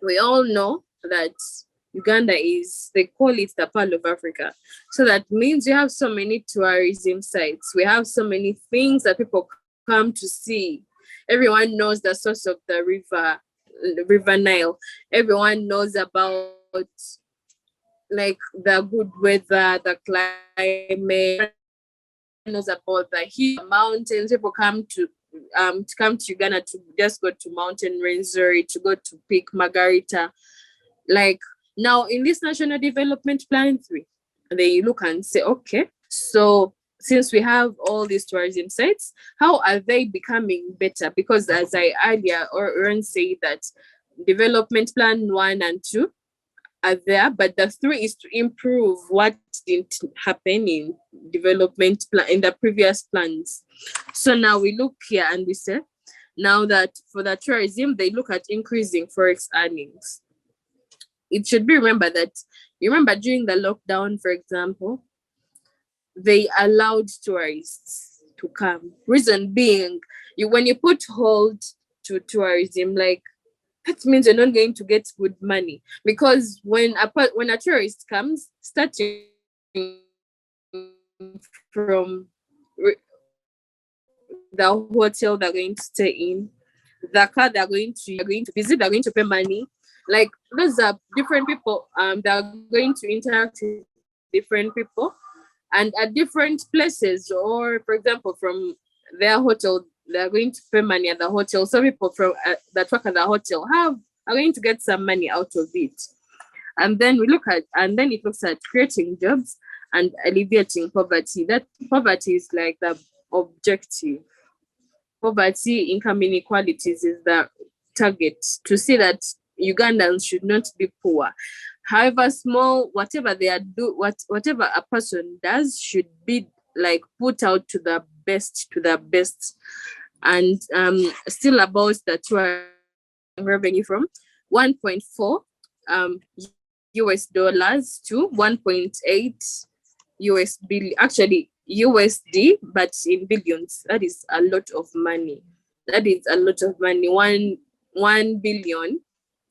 We all know that Uganda they call it the Pearl of Africa. So that means we have so many tourism sites. We have so many things that people come to see. Everyone knows the source of the river Nile. Everyone knows about like the good weather, the climate, knows about the hill, mountains. People come to Uganda to just go to Mountain Renzori, to go to Peak Margarita. Like now in this National Development Plan 3, they look and say, okay, so since we have all these tourism sites, how are they becoming better? Because as I earlier said that Development Plan 1 and 2 are there, but the 3 is to improve what didn't happen in development plan in the previous plans. So now we look here and we say, now that for the tourism, they look at increasing forex earnings. It should be remembered that, you remember during the lockdown, for example, they allowed tourists to come. Reason being, when you put hold to tourism, like that means you're not going to get good money, because when a tourist comes, starting from the hotel they're going to stay in, the car they're going to visit, they're going to pay money. Like those are different people. They're going to interact with different people. And at different places, or for example, from their hotel, they're going to pay money at the hotel. Some people from that work at the hotel are going to get some money out of it. And then it looks at creating jobs and alleviating poverty. That poverty is like the objective. Poverty, income inequalities is the target, to see that Ugandans should not be poor. However small, whatever whatever a person does should be like put out to the best. And still about the tourism revenue from 1.4 US dollars to 1.8 US billion, actually USD, but in billions. That is a lot of money. 1 billion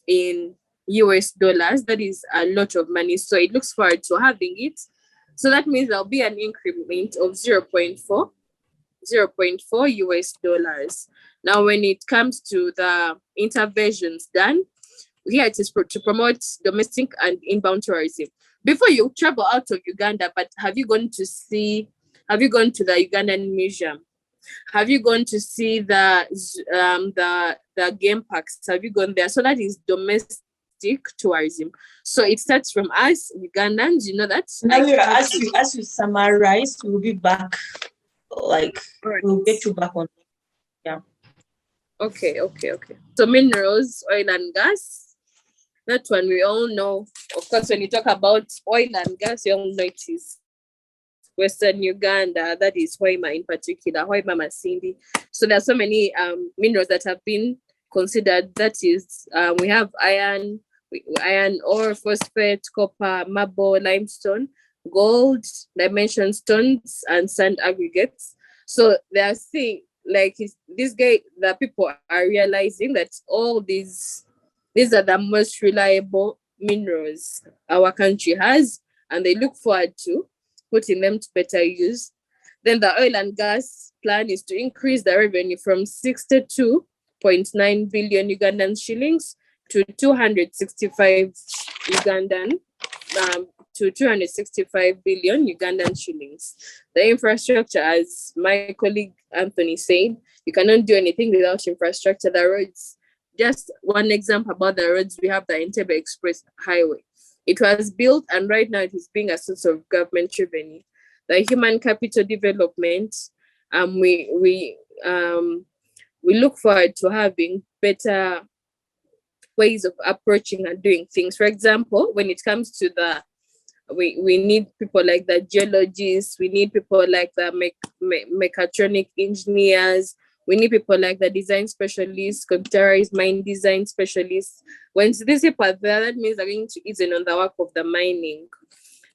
in US dollars. That is a lot of money. So it looks forward to having it. So that means there'll be an increment of 0.4 US dollars. Now, when it comes to the interventions done, here it is to promote domestic and inbound tourism. Before you travel out of Uganda, but have you gone to the Ugandan Museum? Have you gone to see the game parks? Have you gone there? So that is domestic tourism. So it starts from us Ugandans, you know that. Nawiirah, as you summarize, we'll be back. We'll get you back on. Yeah. Okay. So minerals, oil and gas. That one we all know. Of course, when you talk about oil and gas, you all know it is Western Uganda. That is Hoima in particular, Hoima Masindi. So there are so many minerals that have been considered. That is, we have iron ore, phosphate, copper, marble, limestone, gold, dimension stones, and sand aggregates. So they are seeing, like the people are realizing that all these are the most reliable minerals our country has, and they look forward to putting them to better use. Then the oil and gas plan is to increase the revenue from 62.9 billion Ugandan shillings to 265 billion Ugandan shillings. The infrastructure, as my colleague Anthony said, you cannot do anything without infrastructure. The roads, just one example about the roads, we have the Entebbe Express Highway. It was built, and right now it is being a source of government revenue. The human capital development, we look forward to having better ways of approaching and doing things. For example, when it comes to we need people like the geologists, we need people like the mechatronic engineers, we need people like the design specialists, computerized mine design specialists. When these people are there, that means they're going to ease in on the work of the mining.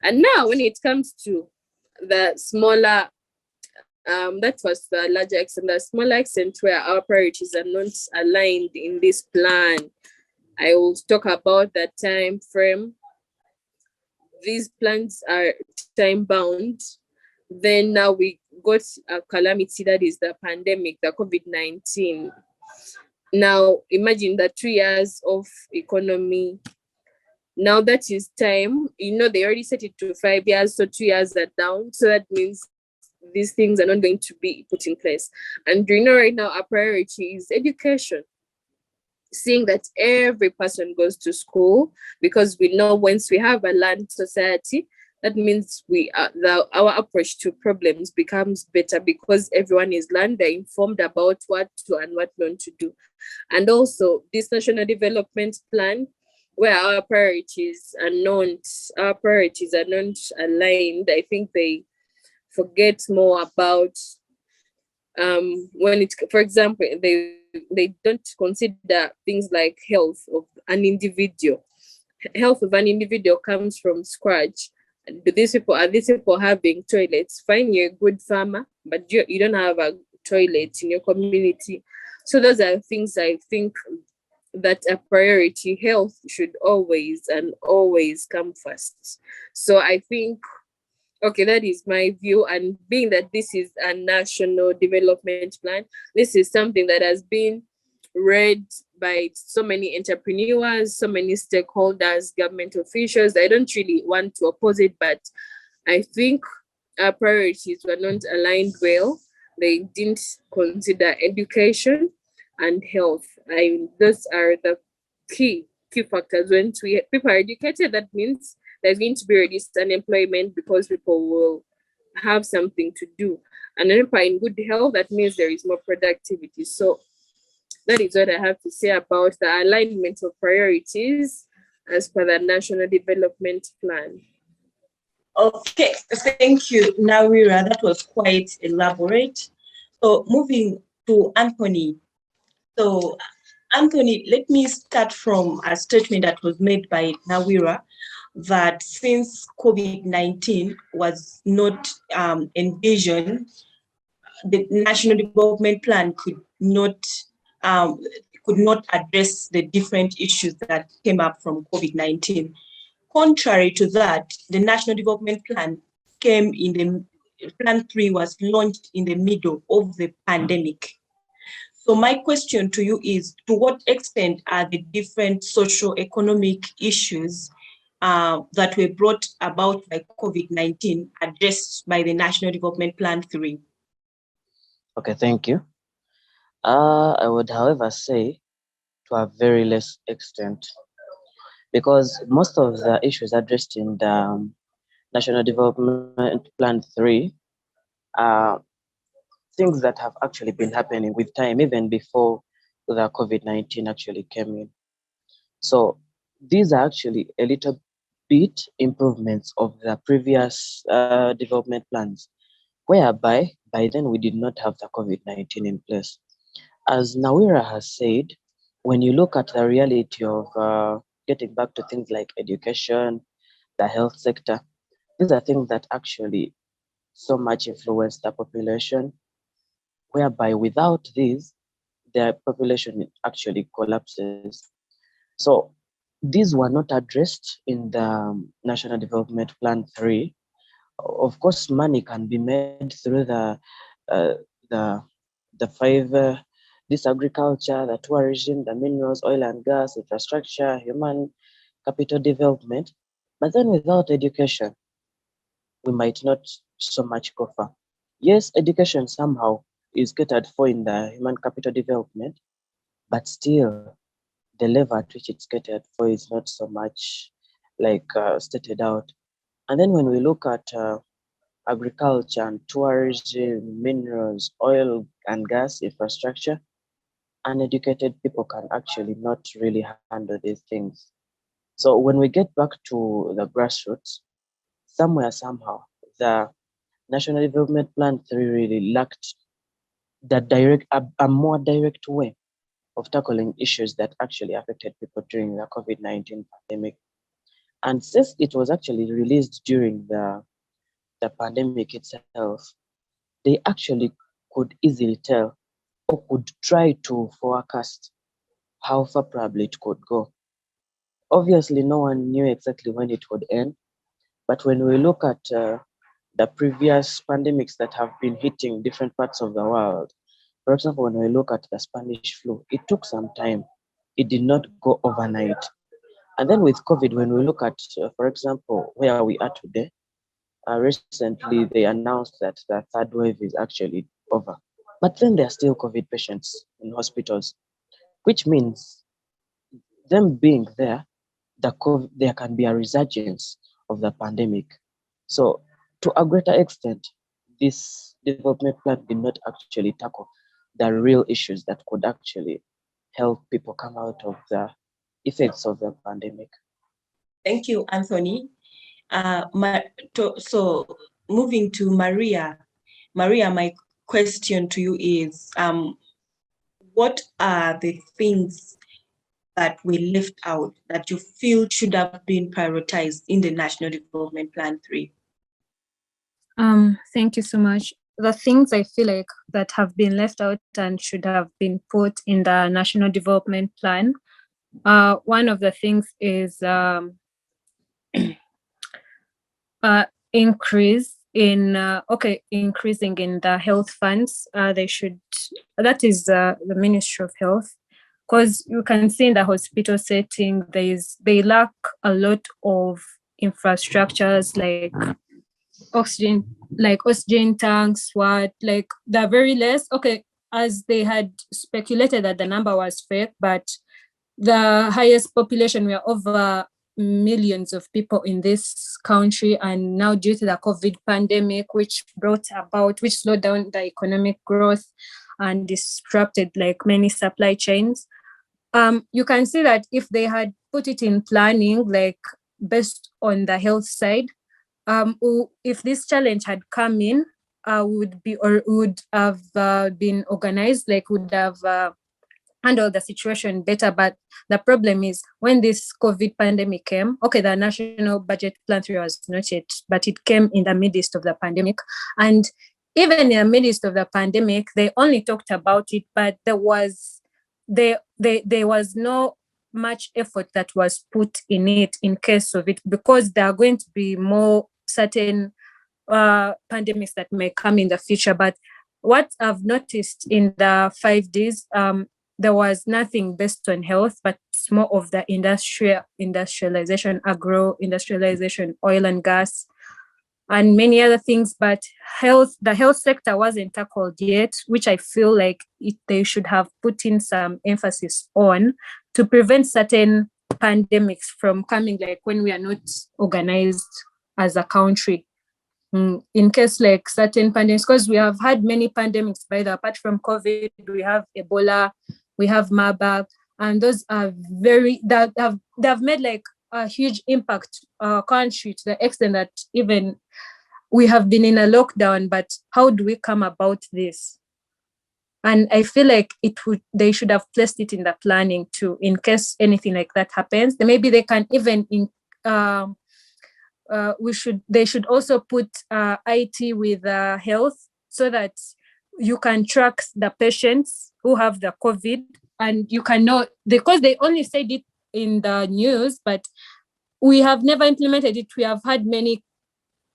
And now when it comes to the smaller, that was the larger extent, the smaller extent where our priorities are not aligned in this plan. I will talk about the time frame. These plans are time bound. Then now we got a calamity, that is the pandemic, the COVID-19. Now imagine the 2 years of economy. Now that is time, they already set it to 5 years, so 2 years are down. So that means these things are not going to be put in place. And right now our priority is education. Seeing that every person goes to school, because we know once we have a learned society, that means our approach to problems becomes better, because everyone is learned, they're informed about what to and what not to do. And also this national development plan, where our priorities are not aligned. I think they forget more about for example, they don't consider things like health of an individual. Health of an individual comes from scratch. Are these people having toilets? Fine, you're a good farmer, but you don't have a toilet in your community. So those are things I think that a priority. Health should always come first. So I think, okay, that is my view. And being that this is a national development plan, this is something that has been read by so many entrepreneurs, so many stakeholders, government officials. I don't really want to oppose it, but I think our priorities were not aligned well. They didn't consider education and health. Those are the key factors. When people are educated, that means there's going to be reduced unemployment because people will have something to do. And when people are in good health, that means there is more productivity. So that is what I have to say about the alignment of priorities as per the National Development Plan. Okay, thank you, Nawiirah. That was quite elaborate. So moving to Anthony. So Anthony, let me start from a statement that was made by Nawiirah that since COVID-19 was not envisioned, the National Development Plan could not address the different issues that came up from COVID-19. Contrary to that, the National Development Plan Plan 3 was launched in the middle of the pandemic. So my question to you is, to what extent are the different socio-economic issues that were brought about by COVID-19 addressed by the National Development Plan 3? Okay, thank you. I would, however, say to a very less extent, because most of the issues addressed in the National Development Plan 3 are things that have actually been happening with time, even before the COVID-19 actually came in. So these are actually a little bit improvements of the previous development plans, whereby by then we did not have the COVID-19 in place. As Nawiirah has said, when you look at the reality of getting back to things like education, the health sector, these are things that actually so much influence the population, whereby without these, the population actually collapses. So these were not addressed in the National Development Plan 3. Of course, money can be made through uh, the five this agriculture, the tourism, the minerals, oil and gas, infrastructure, human capital development. But then without education, we might not so much go far. Yes, education somehow is catered for in the human capital development, but still the level at which it's catered for is not so much like stated out. And then when we look at agriculture and tourism, minerals, oil and gas infrastructure, uneducated people can actually not really handle these things. So when we get back to the grassroots, somewhere, somehow, the National Development Plan 3 really lacked a more direct way of tackling issues that actually affected people during the COVID-19 pandemic. And since it was actually released during the pandemic itself, they actually could easily tell or could try to forecast how far probably it could go. Obviously, no one knew exactly when it would end, but when we look at the previous pandemics that have been hitting different parts of the world, for example, when we look at the Spanish flu, it took some time. It did not go overnight. And then with COVID, when we look at, for example, where we are today, recently they announced that the third wave is actually over. But then there are still COVID patients in hospitals, which means them being there, there can be a resurgence of the pandemic. So to a greater extent, this development plan did not actually tackle the real issues that could actually help people come out of the effects of the pandemic. Thank you, Anthony. So moving to Maria. Maria, my question to you is, what are the things that were left out that you feel should have been prioritized in the National Development Plan 3? Thank you so much. The things I feel like that have been left out and should have been put in the National Development Plan. One of the things is increasing in the health funds. That is the Ministry of Health, because you can see in the hospital setting, they lack a lot of infrastructures like oxygen, like oxygen tanks, they're very less. Okay, as they had speculated that the number was fake, but the highest population were over millions of people in this country, and now due to the COVID pandemic, which slowed down the economic growth and disrupted like many supply chains, you can see that if they had put it in planning, like based on the health side, if this challenge had come in, would have been organized, like would have handle the situation better. But the problem is when this COVID pandemic came, okay, the National Budget Plan 3 was not yet, but it came in the midst of the pandemic. And even in the midst of the pandemic, they only talked about it, but there was no much effort that was put in it in case of it, because there are going to be more certain pandemics that may come in the future. But what I've noticed in the 5 days, there was nothing based on health, but it's more of the industrialization, agro-industrialization, oil and gas, and many other things. But the health sector wasn't tackled yet, which I feel like they should have put in some emphasis on to prevent certain pandemics from coming, like when we are not organized as a country. In case like certain pandemics, because we have had many pandemics, by the apart from COVID, we have Ebola, we have Marburg, and those are they have made like a huge impact our country to the extent that even we have been in a lockdown. But how do we come about this? And I feel like they should have placed it in the planning too, in case anything like that happens. Then maybe they can even they should also put IT with health, so that you can track the patients who have the COVID, and you can know, because they only said it in the news, but we have never implemented it. We have had many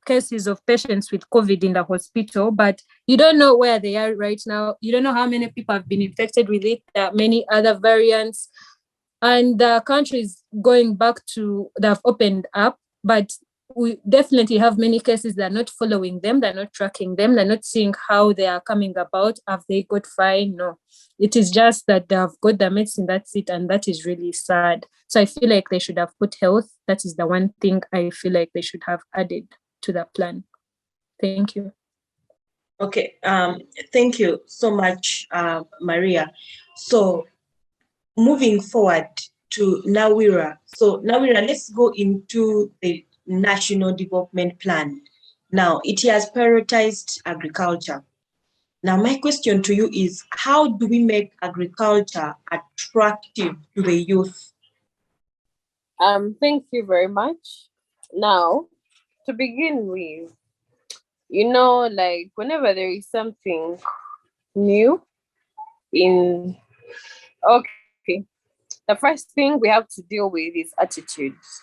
cases of patients with COVID in the hospital, but you don't know where they are right now. You don't know how many people have been infected with it. There are many other variants, and the country is going back to, they've opened up, but we definitely have many cases that are not following them, they're not tracking them, they're not seeing how they are coming about. Have they got fine? No. It is just that they have got the medicine, that's it, and that is really sad. So I feel like they should have put health. That is the one thing I feel like they should have added to the plan. Thank you. Okay, thank you so much, Maria. So moving forward to Nawiirah. So Nawiirah, let's go into the National Development Plan. Now, it has prioritized agriculture. Now, my question to you is, how do we make agriculture attractive to the youth? Thank you very much. Now, to begin with, like whenever there is something new the first thing we have to deal with is attitudes.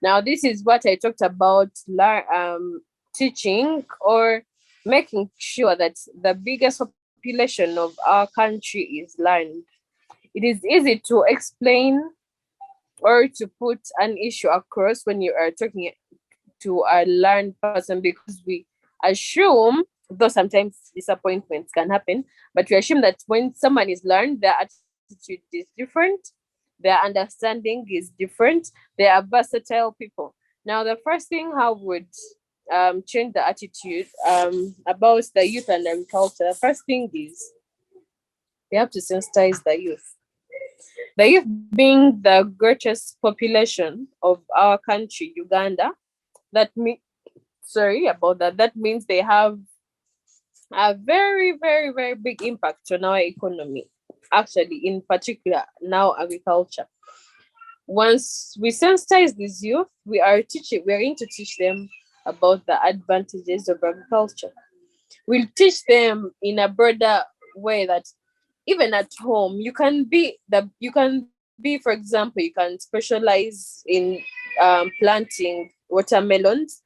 Now, this is what I talked about, teaching or making sure that the biggest population of our country is learned. It is easy to explain or to put an issue across when you are talking to a learned person, because we assume, though sometimes disappointments can happen, but we assume that when someone is learned, their attitude is different, their understanding is different, they are versatile people. Now, the first thing I would change the attitude about the youth and agriculture, the first thing is we have to sensitize the youth. The youth being the greatest population of our country, Uganda, that means they have a very, very, very big impact on our economy. Actually, in particular, now agriculture. Once we sensitize these youth, we are going to teach them about the advantages of agriculture. We'll teach them in a broader way that even at home, you can be, for example, you can specialize in planting watermelons.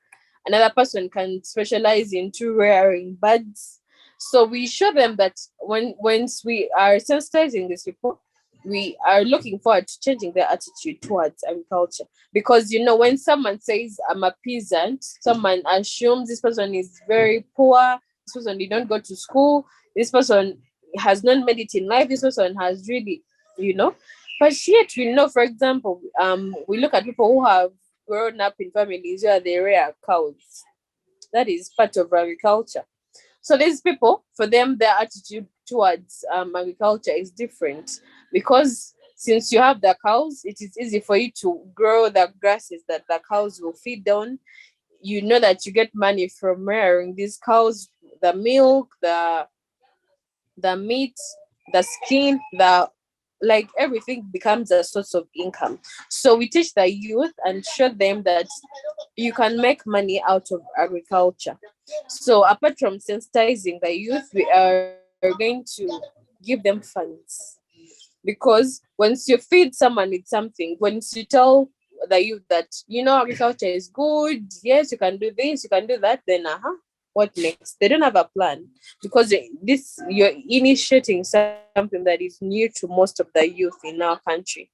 Another person can specialize into rearing birds. So we show them that once we are sensitizing these people, we are looking forward to changing their attitude towards agriculture. Because, you know, when someone says I'm a peasant, someone assumes this person is very poor, this person did not go to school, this person has not made it in life, this person has really, you know. But yet we know, for example, we look at people who have grown up in families where they rear cows. That is part of agriculture. So these people, for them, their attitude towards agriculture is different, because since you have the cows, it is easy for you to grow the grasses that the cows will feed on. You know that you get money from rearing these cows, the milk, the meat, the skin, the like everything becomes a source of income. So we teach the youth and show them that you can make money out of agriculture. So apart from sensitizing the youth, we are going to give them funds. Because once you feed someone with something, once you tell the youth that, you know, agriculture is good, yes, you can do this, you can do that, then what next? They don't have a plan, because you're initiating something that is new to most of the youth in our country.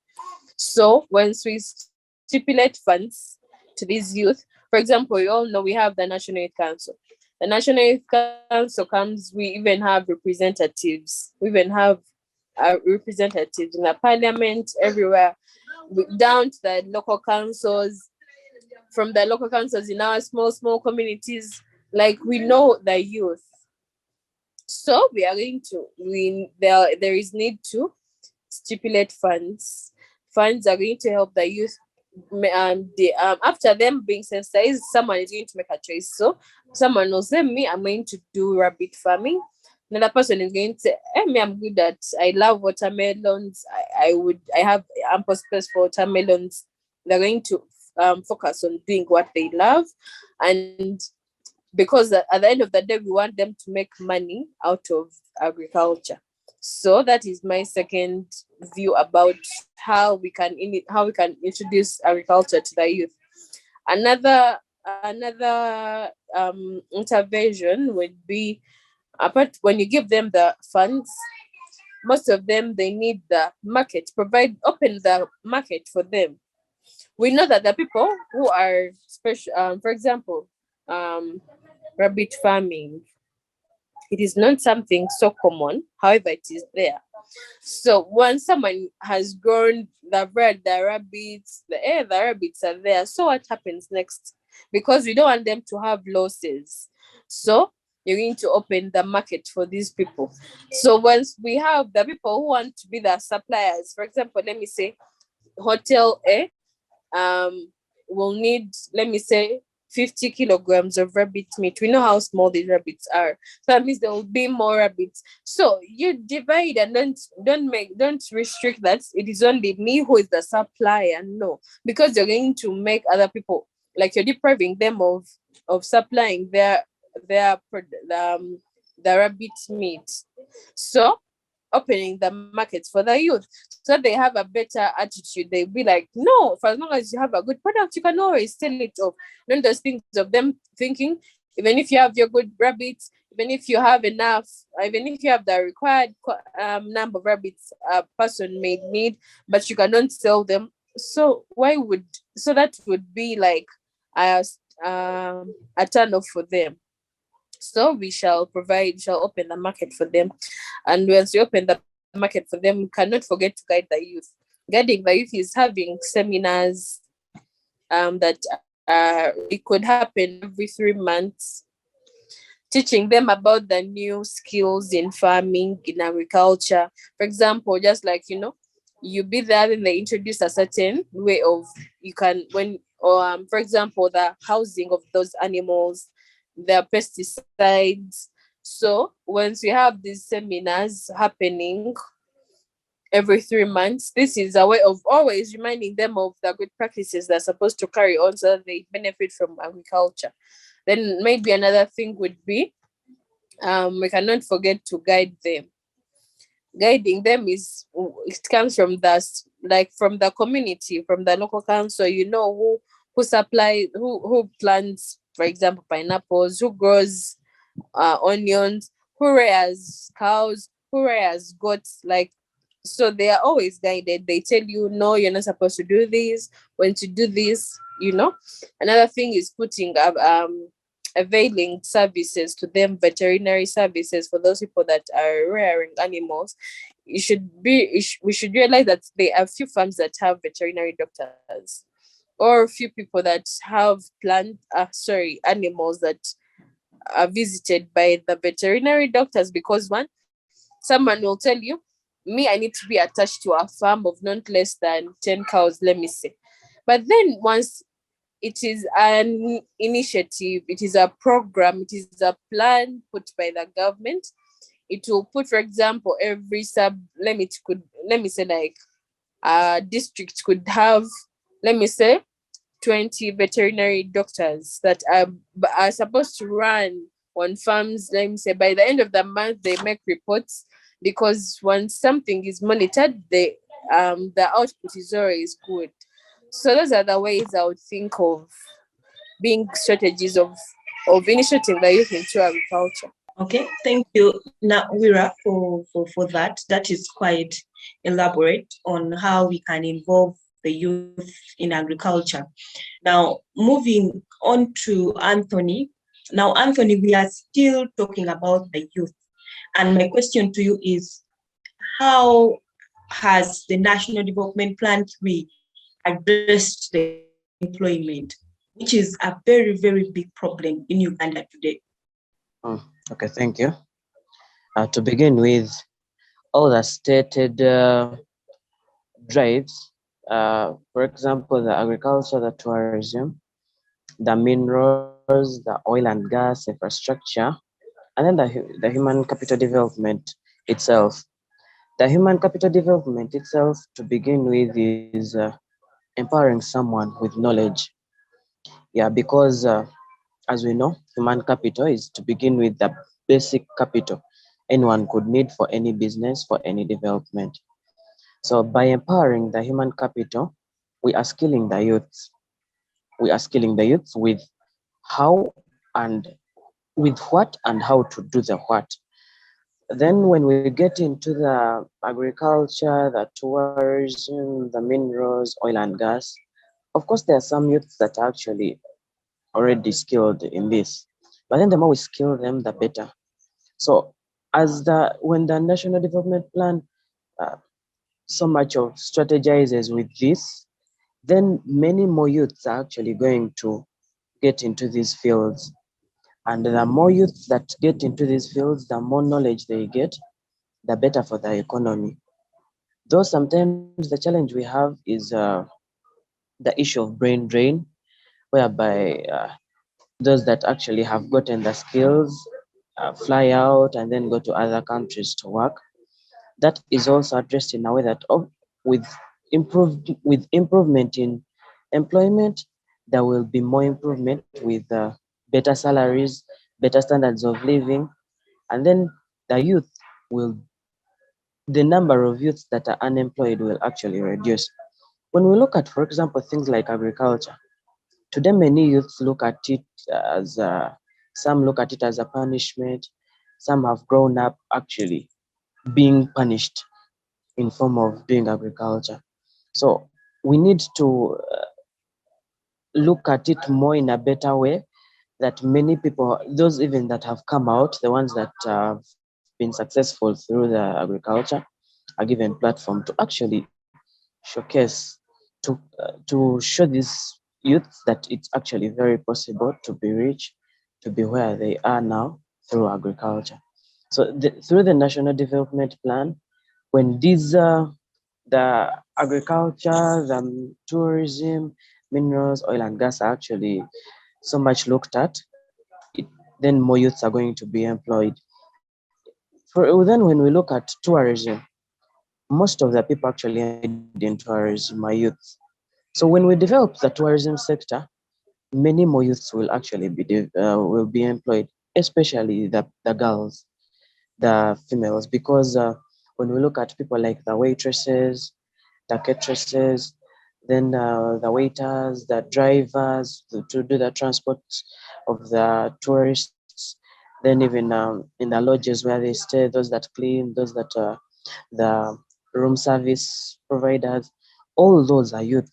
So once we stipulate funds to these youth, for example, we all know we have the National Youth Council. The National Youth Council comes, we even have representatives. We even have representatives in the parliament, everywhere, down to the local councils, from the local councils in our small communities. Like, we know the youth. So we are going to, there is need to stipulate funds. Funds are going to help the youth. After them being sensitized, someone is going to make a choice. So someone will say, me, I'm going to do rabbit farming. Another person is going to say, hey, me, I'm good at, I love watermelons. I have ample space for watermelons. They're going to focus on doing what they love. And because at the end of the day, we want them to make money out of agriculture. So that is my second view about how we can introduce agriculture to the youth. Another intervention would be, apart when you give them the funds, most of them, they need the market, open the market for them. We know that the people who are special, for example, rabbit farming, it is not something so common. However, it is there. So once someone has grown the rabbits, the rabbits are there. So what happens next? Because we don't want them to have losses. So you're going to open the market for these people. So once we have the people who want to be the suppliers, for example, let me say Hotel A will need, let me say, 50 kilograms of rabbit meat. We know how small these rabbits are. So that means there will be more rabbits. So you divide and don't restrict that it is only me who is the supplier. No, because you're going to make other people, like, you're depriving them of supplying the rabbit meat. So opening the markets for the youth, so they have a better attitude. They'll be like, no, for as long as you have a good product, you can always sell it off. Then there's things of them thinking, even if you have your good rabbits, even if you have enough, even if you have the required number of rabbits a person may need, but you cannot sell them. So that would be like a turn off for them. So we shall open the market for them. And once we open the market for them, we cannot forget to guide the youth. Guiding the youth is having seminars that it could happen every 3 months, teaching them about the new skills in farming, in agriculture. For example, just like, you be there and they introduce a certain way of, for example, the housing of those animals, their pesticides. So once we have these seminars happening every 3 months, this is a way of always reminding them of the good practices they're supposed to carry on so that they benefit from agriculture. Then maybe another thing would be, we cannot forget to guide them. Guiding them it comes from from the community, from the local council, who plants, for example, pineapples, who grows onions, who rears cows, who rears goats. Like, So they are always guided. They tell you, no, you're not supposed to do this, when to do this, you know. Another thing is putting up availing services to them, veterinary services for those people that are rearing animals. We should realize that there are few farms that have veterinary doctors, or a few people that have animals that are visited by the veterinary doctors, because someone will tell you, me, I need to be attached to a farm of not less than 10 cows, let me say. But then once it is an initiative, it is a program, it is a plan put by the government. It will put, for example, every let me say like a district could have, let me say, 20 veterinary doctors that are supposed to run on farms. Let me say by the end of the month they make reports, because once something is monitored, the output is always good. So those are the ways I would think of being strategies of initiating the youth into agriculture. Okay, thank you, Nawiirah, for that. That is quite elaborate on how we can involve the youth in agriculture. Now, moving on to Anthony. Now, Anthony, we are still talking about the youth. And my question to you is, how has the National Development Plan 3 addressed the employment, which is a very, very big problem in Uganda today? Okay, thank you. To begin with, all the stated drives, for example, the agriculture, the tourism, the minerals, the oil and gas infrastructure, and then the human capital development itself. The human capital development itself, to begin with, is empowering someone with knowledge. Yeah, because as we know, human capital is, to begin with, the basic capital anyone could need for any business, for any development. So by empowering the human capital, we are skilling the youths. We are skilling the youths with how and with what and how to do the what. Then when we get into the agriculture, the tourism, the minerals, oil and gas, of course, there are some youths that are actually already skilled in this. But then the more we skill them, the better. So when the National Development Plan so much of strategizes with this, then many more youths are actually going to get into these fields. And the more youths that get into these fields, the more knowledge they get, the better for the economy. Though sometimes the challenge we have is the issue of brain drain, whereby those that actually have gotten the skills fly out and then go to other countries to work. That is also addressed in a way that with improvement in employment, there will be more improvement with better salaries, better standards of living, and then the number of youths that are unemployed will actually reduce. When we look at, for example, things like agriculture, today many youths look at it as some look at it as a punishment. Some have grown up actually being punished in form of doing agriculture. So we need to look at it more in a better way, that many people, those even that have come out, the ones that have been successful through the agriculture, are given platform to actually showcase, to show these youths that it's actually very possible to be rich, to be where they are now through agriculture. So through the National Development Plan, when these the agriculture, the tourism, minerals, oil and gas are actually so much looked at, then more youths are going to be employed. Then when we look at tourism, most of the people actually engaged in tourism are youths. So when we develop the tourism sector, many more youths will actually be employed, especially the girls, the females, because when we look at people like the waitresses, the cateresses, then the waiters, the drivers to do the transport of the tourists, then even in the lodges where they stay, those that clean, those that the room service providers, all those are youth.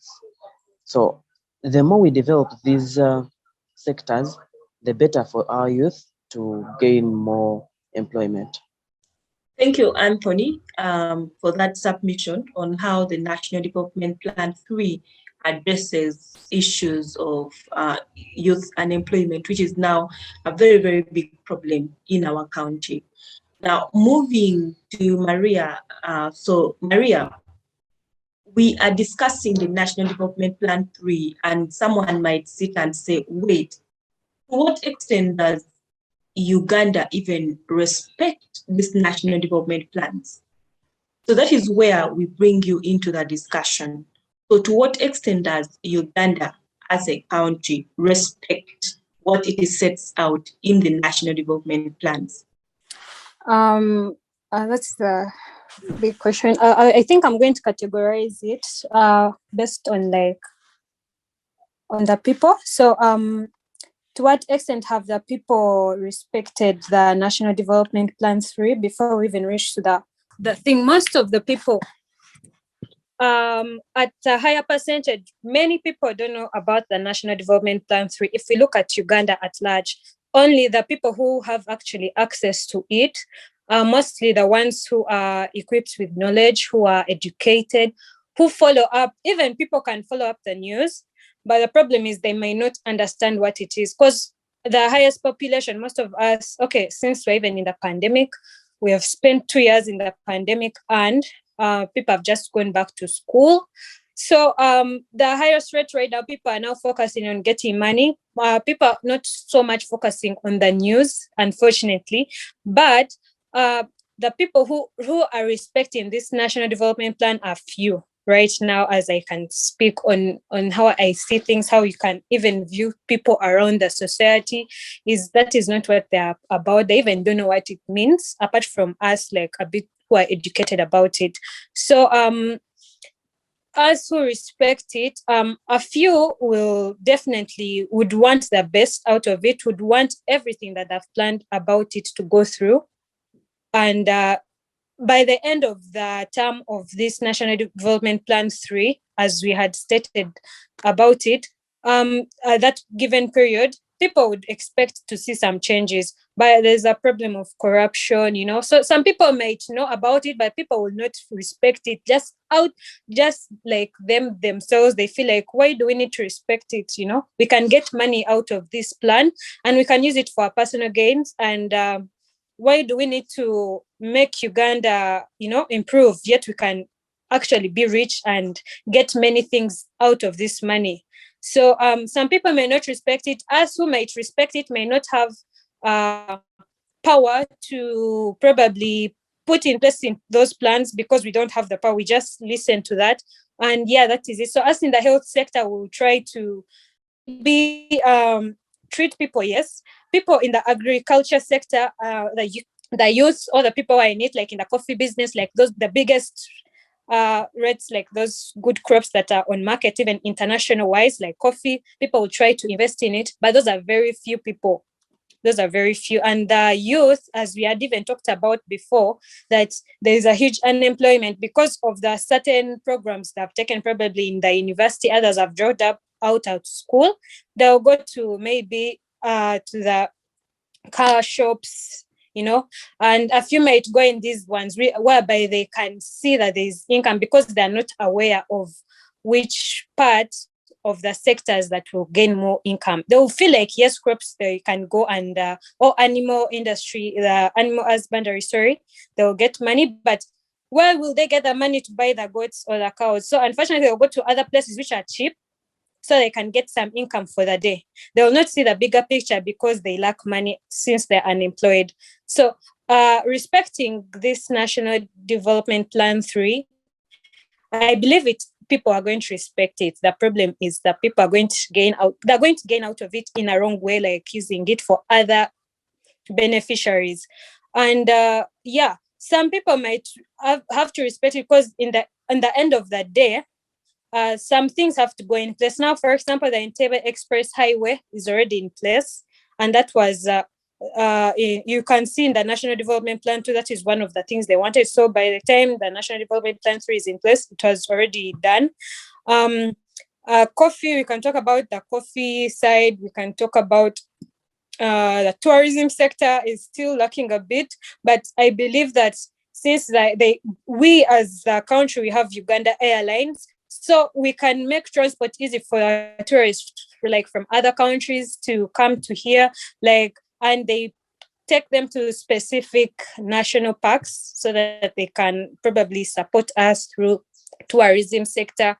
So the more we develop these sectors, the better for our youth to gain more employment. Thank you, Anthony, for that submission on how the National Development Plan 3 addresses issues of youth unemployment, which is now a very, very big problem in our county. Now, moving to Maria. So, Maria, we are discussing the National Development Plan 3, and someone might sit and say, wait, to what extent does Uganda even respect these national development plans? So that is where we bring you into the discussion. So to what extent does Uganda as a country respect what it sets out in the national development plans? That's the big question. I think I'm going to categorize it based on the people. So to what extent have the people respected the National Development Plan 3 before we even reach to the thing? Most of the people, at a higher percentage, many people don't know about the National Development Plan 3. If we look at Uganda at large, only the people who have actually access to it are mostly the ones who are equipped with knowledge, who are educated, who follow up. Even people can follow up the news, but the problem is they may not understand what it is, because the highest population, most of us, okay, since we're even in the pandemic, we have spent 2 years in the pandemic, and people have just gone back to school. So the highest rate right now, people are now focusing on getting money. People are not so much focusing on the news, unfortunately, but the people who are respecting this National Development Plan are few right now, as I can speak on how I see things, how you can even view people around the society, that is not what they're about. They even don't know what it means, apart from us, like a bit who are educated about it. So us who respect it, a few will definitely would want the best out of it, would want everything that they've planned about it to go through. And by the end of the term of this National Development Plan 3, as we had stated about it, that given period, people would expect to see some changes, but there's a problem of corruption, So some people might know about it, but people will not respect it just like themselves. They feel like, why do we need to respect it? We can get money out of this plan and we can use it for our personal gains. And why do we need to make Uganda, improve, yet we can actually be rich and get many things out of this money? So some people may not respect it. Us who might respect it may not have power to probably put in place in those plans, because we don't have the power. We just listen to that. And yeah, that is it. So us in the health sector, we'll try to be treat people, yes. People in the agriculture sector, the youth, or the people I need, like in the coffee business, like the biggest rates, like those good crops that are on market, even international wise, like coffee, people will try to invest in it, but those are very few people. Those are very few. And the youth, as we had even talked about before, that there is a huge unemployment because of the certain programs that have taken probably in the university. Others have dropped out of school. They'll go to maybe to the car shops, and a few might go in these ones whereby they can see that there is income, because they're not aware of which part of the sectors that will gain more income. They will feel like, yes, crops, they can go and, or animal industry, the animal husbandry, they will get money, but where will they get the money to buy the goats or the cows? So unfortunately, they'll go to other places which are cheap, so they can get some income for the day. They will not see the bigger picture because they lack money since they're unemployed. So respecting this National Development Plan 3, I believe people are going to respect it. The problem is that people are going to gain out. They're going to gain out of it in a wrong way, like using it for other beneficiaries. And some people might have to respect it, because in the end of the day, some things have to go in place. Now, for example, the Entebbe Express Highway is already in place, and that was you can see in the National Development Plan 2, that is one of the things they wanted. So by the time the National Development Plan 3 is in place, it was already done. Coffee, we can talk about the coffee side. We can talk about the tourism sector is still lacking a bit, but I believe that since we as a country, we have Uganda Airlines, so we can make transport easy for tourists, like from other countries to come to here, and they take them to specific national parks so that they can probably support us through tourism sector.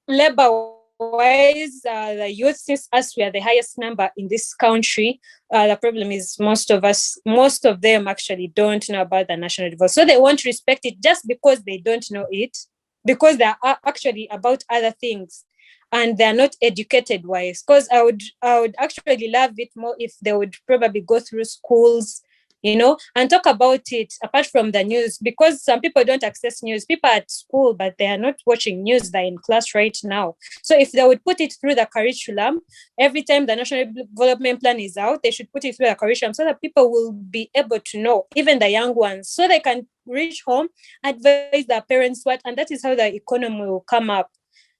Labor wise, the youth, since us, we are the highest number in this country. The problem is most of them actually don't know about the national development. So they won't respect it just because they don't know it, because they are actually about other things and they're not educated wise. Because I would actually love it more if they would probably go through schools, and talk about it apart from the news, because some people don't access news. People are at school, but they are not watching news. They're in class right now. So if they would put it through the curriculum, every time the National Development Plan is out, they should put it through the curriculum so that people will be able to know, even the young ones, so they can reach home, advise their parents and that is how the economy will come up.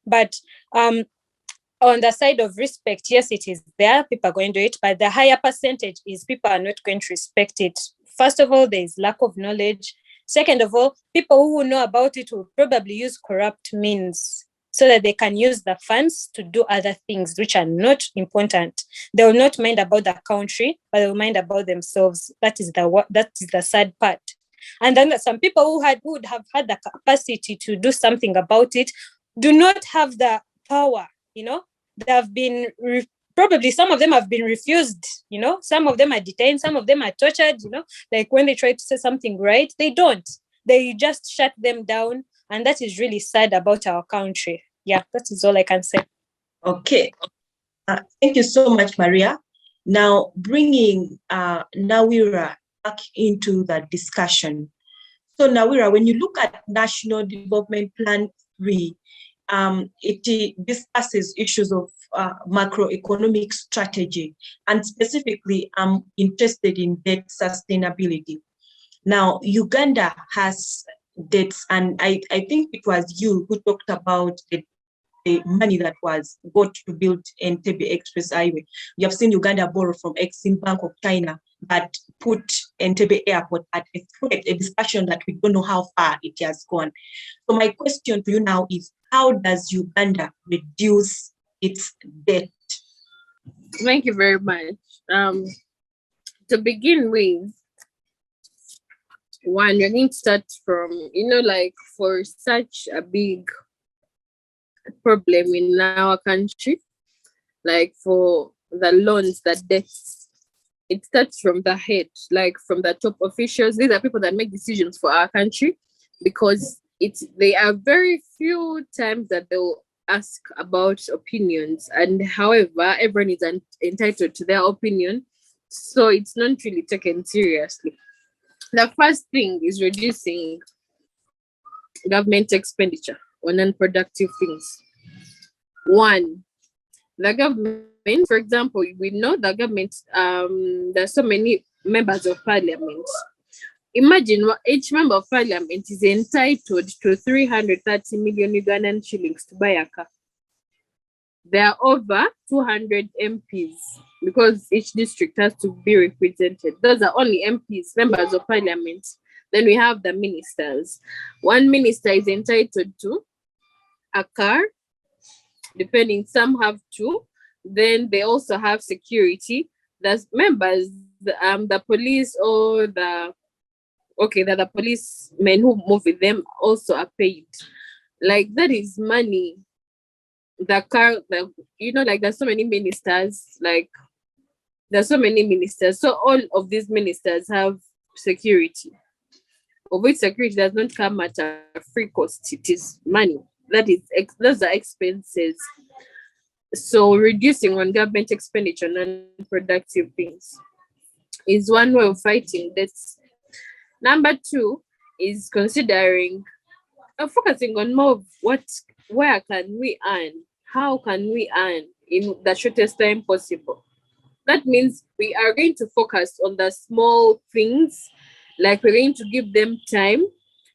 But on the side of respect, yes, it is there. People are going to do it, but the higher percentage is people are not going to respect it. First of all, there is lack of knowledge. Second of all, people who know about it will probably use corrupt means so that they can use the funds to do other things which are not important. They will not mind about the country, but they will mind about themselves. That is the sad part. And then some people who would have had the capacity to do something about it do not have the power. They have been probably, some of them have been refused, some of them are detained, some of them are tortured, like when they try to say something right, they don't. They just shut them down. And that is really sad about our country. Yeah, that is all I can say. Okay. Thank you so much, Maria. Now, bringing Nawiirah back into the discussion. So, Nawiirah, when you look at National Development Plan 3, it discusses issues of macroeconomic strategy, and specifically, I'm interested in debt sustainability. Now, Uganda has debts, and I think it was you who talked about the money that was got to build Entebbe Express Highway. You have seen Uganda borrow from Exim Bank of China, but put Entebbe Airport at a discussion that we don't know how far it has gone. So my question to you now is, how does Uganda reduce its debt? Thank you very much. To begin with, one, you're going to start from, for such a big problem in our country, like for the loans, the debts, it starts from the head, like from the top officials. These are people that make decisions for our country, because they are very few times that they'll ask about opinions, and however, everyone is entitled to their opinion, so it's not really taken seriously. The first thing is reducing government expenditure on unproductive things. One, the government, for example, we know the government, there's so many members of parliament. Imagine each member of parliament is entitled to 330 million Ugandan shillings to buy a car. There are over 200 MPs because each district has to be represented. Those are only MPs, members of parliament. Then we have the ministers. One minister is entitled to a car, depending, some have two. Then they also have security. There's members, the police or the policemen who move with them also are paid. Like, that is money. The car, like there's so many ministers, so all of these ministers have security, of which security does not come at a free cost. It is money. Those are expenses. So reducing on government expenditure on unproductive things is one way of fighting this. Number two is considering focusing on more of where can we earn, how can we earn in the shortest time possible. that means we are going to focus on the small things, like we're going to give them time.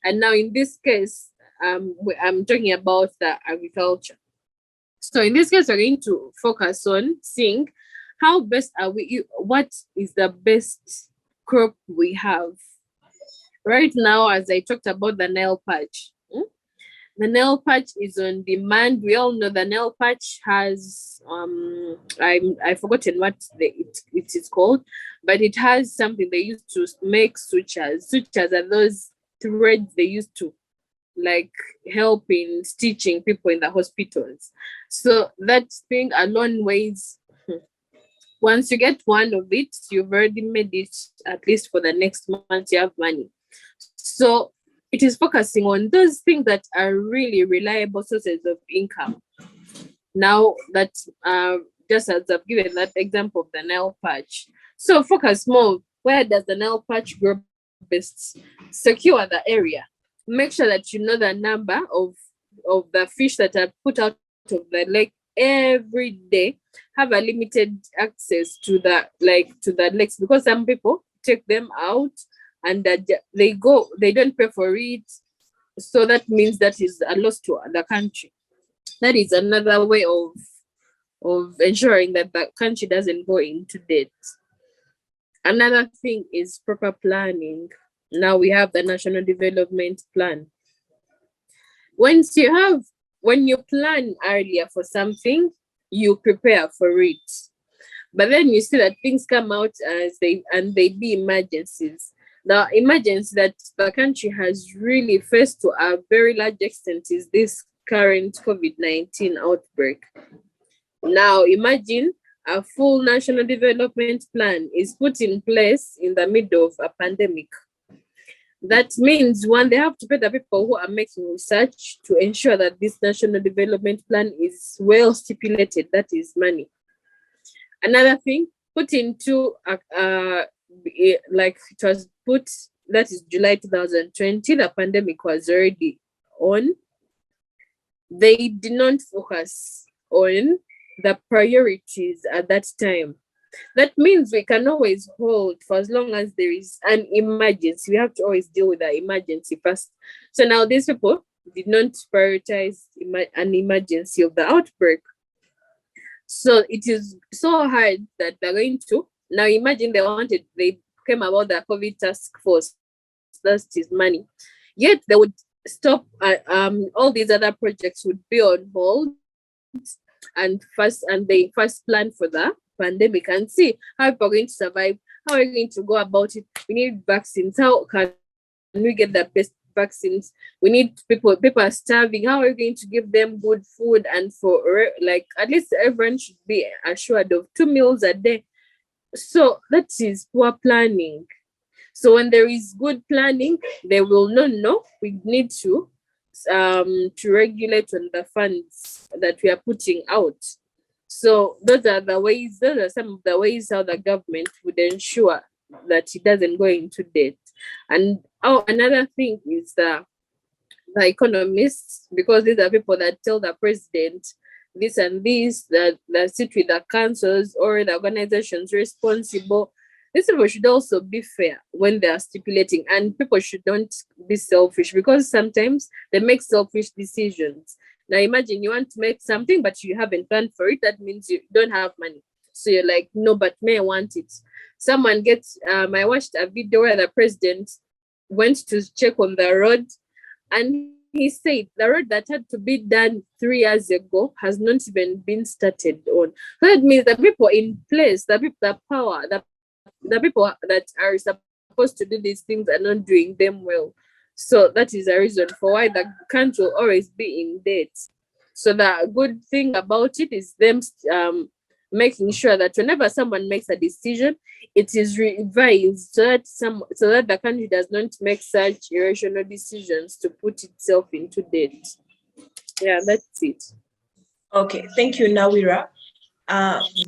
And now in this case, I'm talking about the agriculture. So in this case, we're going to focus on seeing how best are we, what is the best crop we have. Right now, as I talked about the nail patch, the nail patch is on demand. We all know the nail patch has I've forgotten what it is called, but it has something they used to make sutures. Sutures are those threads they used to like help in stitching people in the hospitals. So that thing alone weighs. Once you get one of it, you've already made it at least for the next month. You have money. So it is focusing on those things that are really reliable sources of income. Now that just as I've given that example of the nail patch. So focus more, where does the nail patch grow best? Secure the area. Make sure that you know the number of the fish that are put out of the lake every day. Have a limited access to the lakes, because some people take them out and they don't pay for it. So that means that is a loss to the country. That is another way of ensuring that the country doesn't go into debt. Another thing is proper planning. Now we have the National Development Plan. When you plan earlier for something, you prepare for it. But then you see that things come out as they be emergencies. The emergency that the country has really faced to a very large extent is this current COVID-19 outbreak. Now imagine a full national development plan is put in place in the middle of a pandemic. That means, one, they have to pay the people who are making research to ensure that this national development plan is well stipulated, that is money. Another thing, put into like it was put, that is July 2020, the pandemic was already on. They did not focus on the priorities at that time. That means we can always hold for as long as there is an emergency. We have to always deal with the emergency first. So now these people did not prioritize an emergency of the outbreak. So it is so hard that they're going to, now imagine they came about the COVID task force, that is money. Yet they would stop, all these other projects would be on hold and they first plan for the pandemic and see how people are going to survive, how are we going to go about it. We need vaccines. How can we get the best vaccines? We need people are starving. How are we going to give them good food? And for like at least everyone should be assured of 2 meals a day. So that is poor planning. So when there is good planning, they will not know we need to regulate on the funds that we are putting out. So those are some of the ways how the government would ensure that it doesn't go into debt. And another thing is the economists, because these are people that tell the president this and this, that sit with the councils or the organizations responsible. These people should also be fair when they are stipulating, and people should not be selfish, because sometimes they make selfish decisions. Now imagine you want to make something, but you haven't planned for it. That means you don't have money. So you're like, no, but may I want it. Someone gets, I watched a video where the president went to check on the road, and he said the road that had to be done 3 years ago has not even been started on. So that means the people in place, the people, the power, the people that are supposed to do these things are not doing them well. So that is a reason for why the country will always be in debt. So the good thing about it is them making sure that whenever someone makes a decision, it is revised so that the country does not make such irrational decisions to put itself into debt. Yeah, that's it. Okay, thank you, Nawiirah.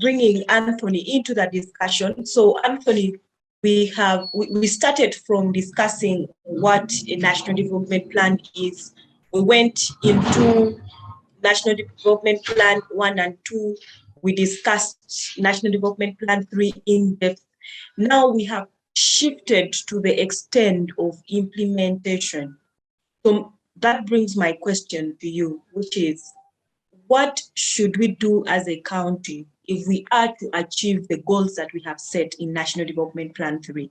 Bringing Anthony into the discussion. So Anthony, we started from discussing what a national development plan is. We went into National Development Plan 1 and 2, we discussed National Development Plan 3 in depth. Now we have shifted to the extent of implementation. So that brings my question to you, which is, what should we do as a county if we are to achieve the goals that we have set in National Development Plan 3?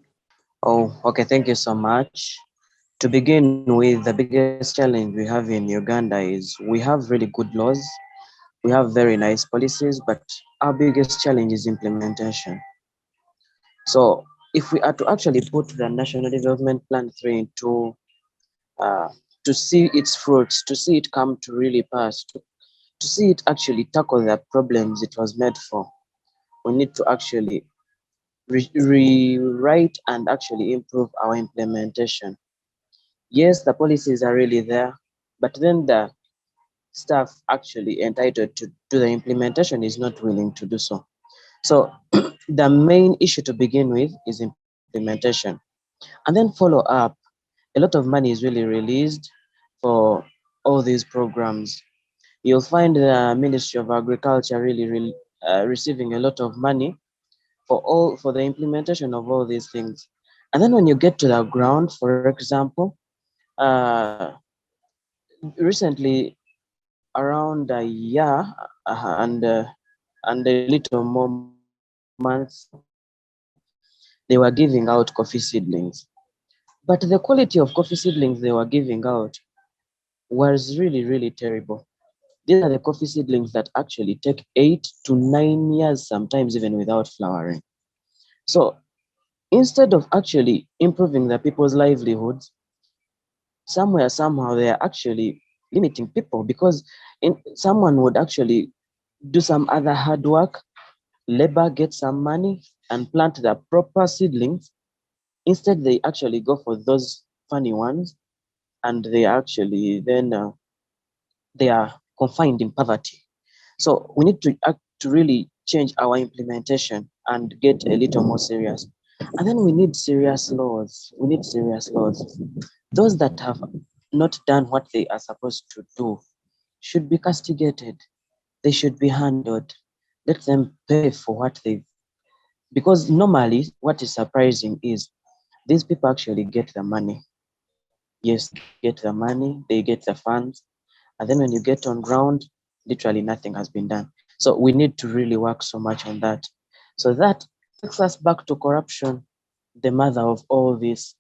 Oh, okay. Thank you so much. To begin with, the biggest challenge we have in Uganda is we have really good laws. We have very nice policies, but our biggest challenge is implementation. So if we are to actually put the National Development Plan 3 into to see its fruits, to see it come to really pass, to see it actually tackle the problems it was made for, we need to actually rewrite and actually improve our implementation. Yes, the policies are really there, but then the staff actually entitled to do the implementation is not willing to do so. So the main issue to begin with is implementation, and then follow up. A lot of money is really released for all these programs. You'll find the Ministry of Agriculture really receiving a lot of money for the implementation of all these things. And then when you get to the ground, for example, uh, recently around a year and a little more months, they were giving out coffee seedlings. But the quality of coffee seedlings they were giving out was really terrible. These are the coffee seedlings that actually take 8 to 9 years, sometimes even without flowering. So instead of actually improving the people's livelihoods, somehow they are actually limiting people, because someone would actually do some other hard work, labor, get some money, and plant the proper seedlings. Instead, they actually go for those funny ones, and they actually then they are confined in poverty. So we need to really change our implementation and get a little more serious. And then we need serious laws. We need serious laws. Those that have not done what they are supposed to do should be castigated. They should be handled. Let them pay for what they've. Because normally, what is surprising is these people actually get the money. Yes, they get the money, they get the funds, and then when you get on ground, literally nothing has been done. So we need to really work so much on that. So that takes us back to corruption, the mother of all this.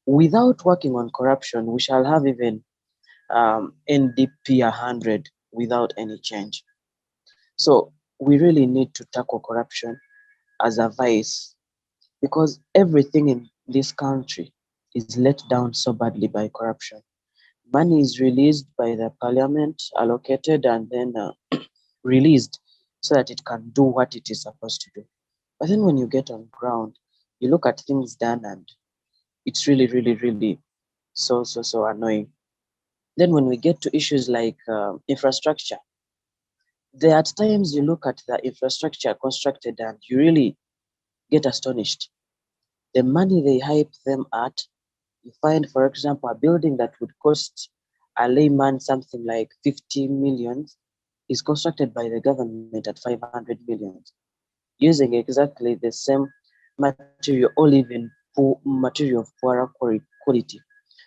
Without working on corruption, we shall have even NDP 100 without any change. So we really need to tackle corruption as a vice, because everything in this country is let down so badly by corruption. Money is released by the parliament, allocated, and then released so that it can do what it is supposed to do. But then when you get on ground, you look at things done, and it's really so annoying. Then when we get to issues like infrastructure, there are times you look at the infrastructure constructed and you really get astonished. The money they hype them at, you find, for example, a building that would cost a layman something like 50 million is constructed by the government at 500 million, using exactly the same material or even material of poorer quality.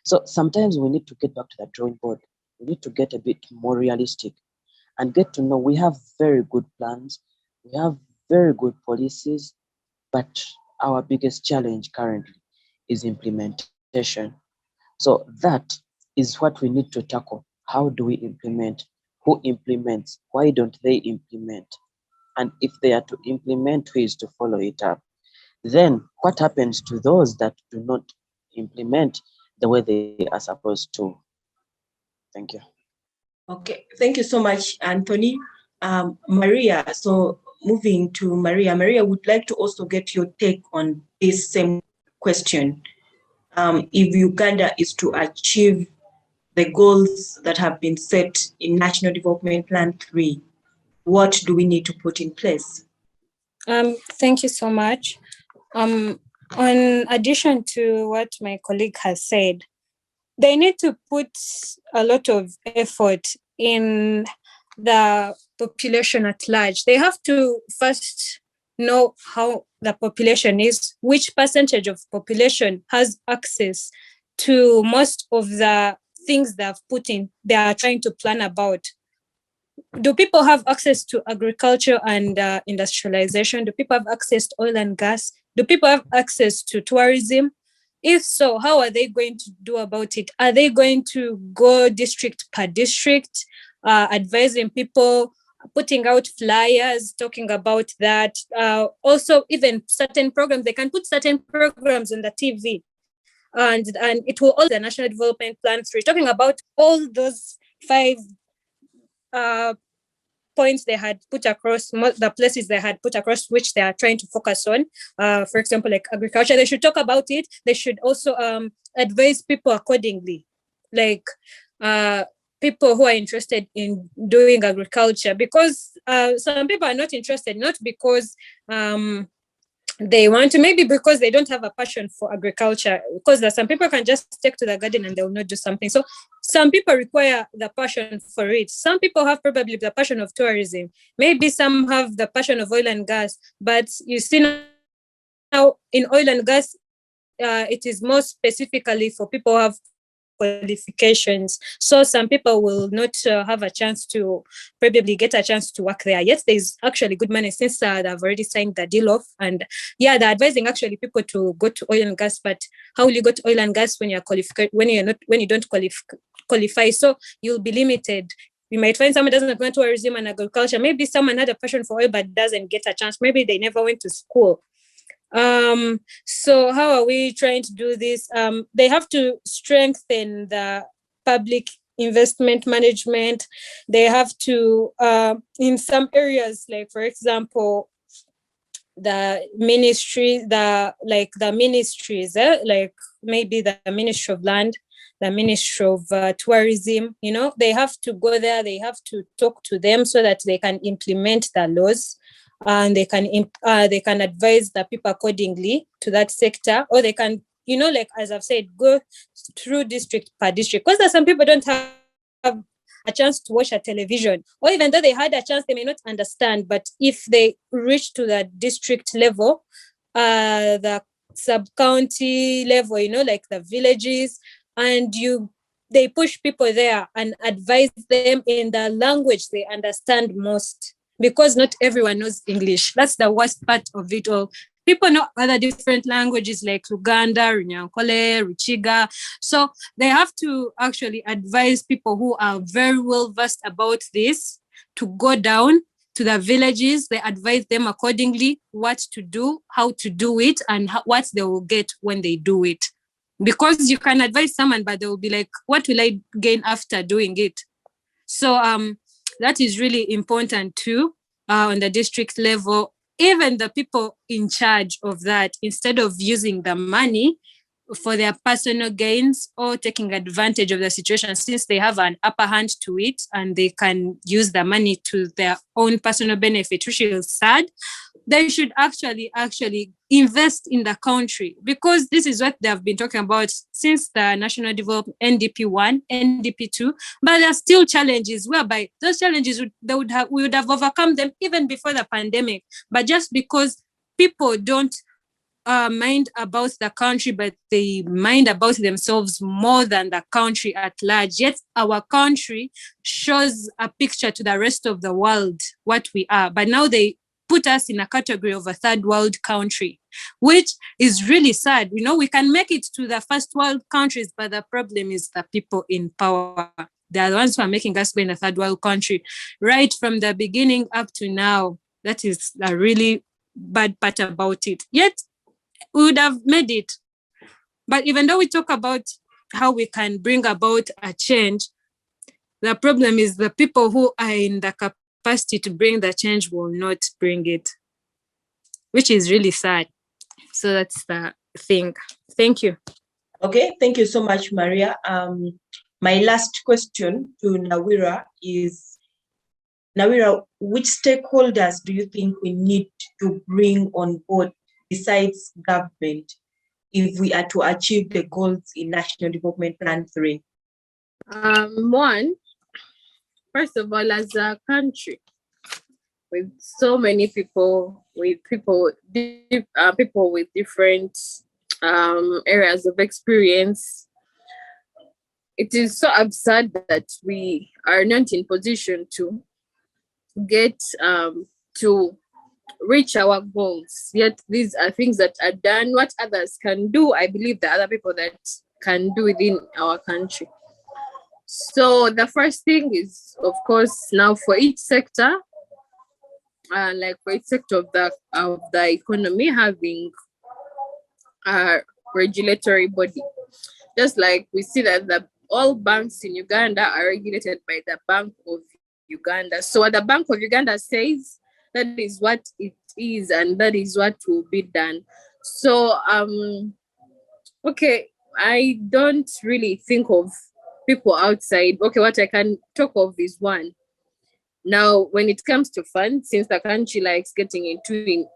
So sometimes we need to get back to the drawing board. We need to get a bit more realistic and get to know we have very good plans, we have very good policies, but our biggest challenge currently is implementation. So that is what we need to tackle. How do we implement? Who implements? Why don't they implement? And if they are to implement, who is to follow it up? Then what happens to those that do not implement the way they are supposed to? Thank you. Okay, thank you so much, Anthony. Maria, so moving to Maria. Maria would like to also get your take on this same question. If Uganda is to achieve the goals that have been set in National Development Plan 3, what do we need to put in place? Thank you so much. On addition to what my colleague has said, they need to put a lot of effort in the population at large. They have to first know how the population is, which percentage of population has access to most of the things they are trying to plan about. Do people have access to agriculture and industrialization? Do people have access to oil and gas? Do people have access to tourism? If so, how are they going to do about it? Are they going to go district per district, advising people, putting out flyers, talking about that? Also, even certain programs, they can put certain programs on the TV. And it will also the National Development Plan 3, talking about all those 5 points they had put across, the places they had put across, which they are trying to focus on. For example, like agriculture, they should talk about it. They should also advise people accordingly, like people who are interested in doing agriculture, because some people are not interested, not because they want to, maybe because they don't have a passion for agriculture, because some people can just take to the garden and they will not do something. So some people require the passion for it. Some people have probably the passion of tourism. Maybe some have the passion of oil and gas, but you see now in oil and gas, it is more specifically for people who have qualifications. So some people will not have a chance to probably get a chance to work there. Yes, there's actually good money since they've already signed the deal off. And yeah, they're advising actually people to go to oil and gas. But how will you go to oil and gas when you're qualified, when you don't qualify? So you'll be limited. You might find someone doesn't want tourism and agriculture. Maybe someone had a passion for oil but doesn't get a chance. Maybe they never went to school. So how are we trying to do this? They have to strengthen the public investment management. They have to, in some areas, like for example, the ministries, like maybe the Ministry of Land, the Ministry of Tourism, they have to go there, they have to talk to them so that they can implement the laws. And they can advise the people accordingly to that sector, or they can, like as I've said, go through district per district, because there's some people don't have a chance to watch a television, or even though they had a chance, they may not understand. But if they reach to the district level, the sub-county level, like the villages, and they push people there and advise them in the language they understand most. Because not everyone knows English. That's the worst part of it all. People know other different languages like Luganda, Runyankole, Ruchiga. So they have to actually advise people who are very well versed about this to go down to the villages. They advise them accordingly what to do, how to do it, and what they will get when they do it. Because you can advise someone, but they will be like, what will I gain after doing it? So that is really important too, on the district level. Even the people in charge of that, instead of using the money for their personal gains or taking advantage of the situation, since they have an upper hand to it and they can use the money to their own personal benefit, which is sad, they should actually invest in the country, because this is what they have been talking about since the National Development NDP 1, NDP 2. But there are still challenges whereby those challenges we would have overcome them even before the pandemic. But just because people don't mind about the country, but they mind about themselves more than the country at large. Yet our country shows a picture to the rest of the world what we are. But now they put us in a category of a third world country, which is really sad. We can make it to the first world countries, but the problem is the people in power. They are the ones who are making us be in a third world country right from the beginning up to now. That is a really bad part about it. Yet we would have made it. But even though we talk about how we can bring about a change, the problem is the people who are in the capacity to bring the change will not bring it, which is really sad. So that's the thing. Thank you. Okay, thank you so much, Maria. My last question to Nawiirah is, Nawiirah, which stakeholders do you think we need to bring on board besides government if we are to achieve the goals in National Development Plan 3? One, first of all, as a country, with so many people, people with different areas of experience. It is so absurd that we are not in position to get to reach our goals. Yet these are things that are done. What others can do, I believe there are other people that can do within our country. So the first thing is, of course, now for each sector, like for each sector of the economy, having a regulatory body. Just like we see that all banks in Uganda are regulated by the Bank of Uganda. So what the Bank of Uganda says, that is what it is, and that is what will be done. So okay, I don't really think of people outside. Okay, what I can talk of is one. Now, when it comes to funds, since the country likes getting into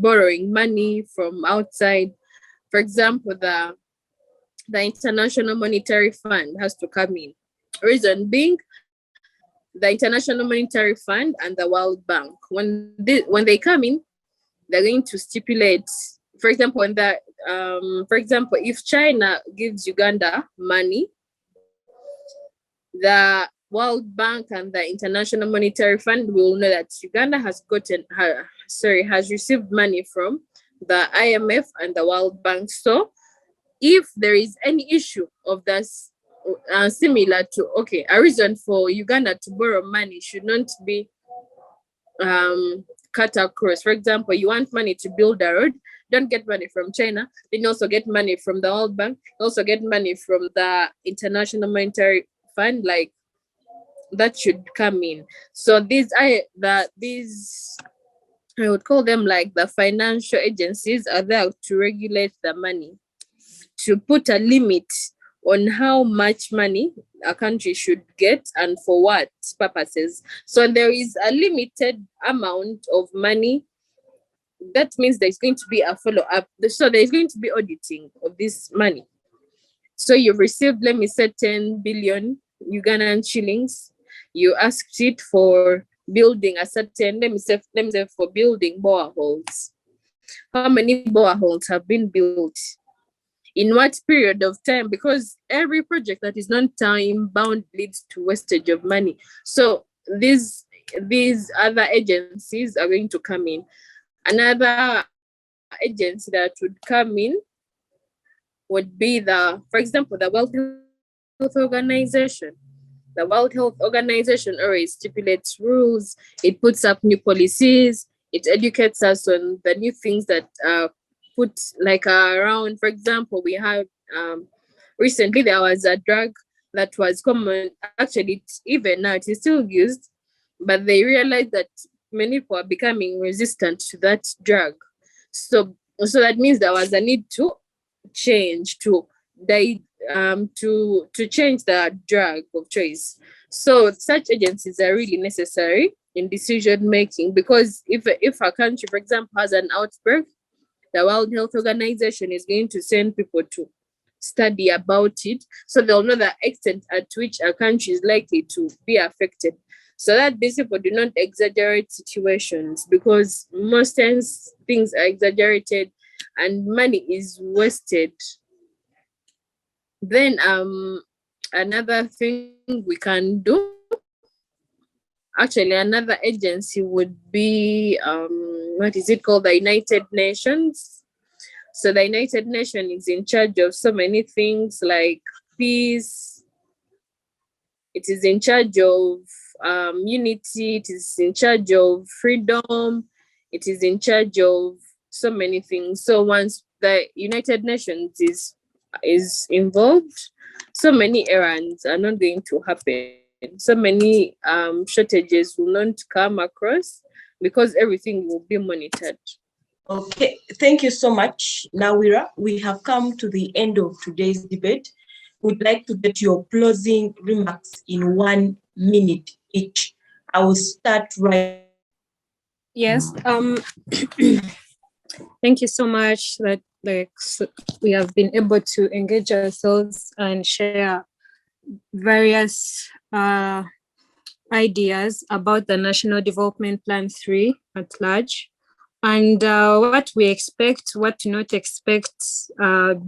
borrowing money from outside, for example, the International Monetary Fund has to come in. Reason being, the International Monetary Fund and the World Bank, when they come in, they're going to stipulate, for example, if China gives Uganda money, the World Bank and the International Monetary Fund will know that Uganda has received money from the IMF and the World Bank. So if there is any issue of this similar to, okay, a reason for Uganda to borrow money should not be cut across. For example, you want money to build a road, don't get money from China, then you also get money from the World Bank, you also get money from the International Monetary Fund, like that should come in. So these I would call them like the financial agencies are there to regulate the money, to put a limit on how much money a country should get and for what purposes. So there is a limited amount of money. That means there's going to be a follow-up. So there's going to be auditing of this money. So you've received, let me say, 10 billion Ugandan shillings. You asked it for building a certain, let me say for building boreholes. How many boreholes have been built? In what period of time? Because every project that is non-time bound leads to wastage of money. So these other agencies are going to come in. Another agency that would come in would be for example, the World Health Organization. The World Health Organization always stipulates rules, it puts up new policies, it educates us on the new things that put like around. For example, we have recently there was a drug that was common. Actually, even now it is still used, but they realized that many people are becoming resistant to that drug. So that means there was a need to change to change the drug of choice. So such agencies are really necessary in decision making, because if a country, for example, has an outbreak, the World Health Organization is going to send people to study about it, so they'll know the extent at which a country is likely to be affected, so that these people do not exaggerate situations, because most times things are exaggerated and money is wasted. Then another thing we can do, actually another agency would be what is it called, the United Nations. So the United Nations is in charge of so many things like peace, it is in charge of unity, it is in charge of freedom, it is in charge of so many things. So once the United Nations is involved, so many errands are not going to happen. So many shortages will not come across, because everything will be monitored. Okay, thank you so much, Nawiirah. We have come to the end of today's debate. We'd like to get your closing remarks in 1 minute each. I will start right. Yes. Thank you so much that we have been able to engage ourselves and share various ideas about the National Development Plan 3 at large, and what we expect, what to not expect,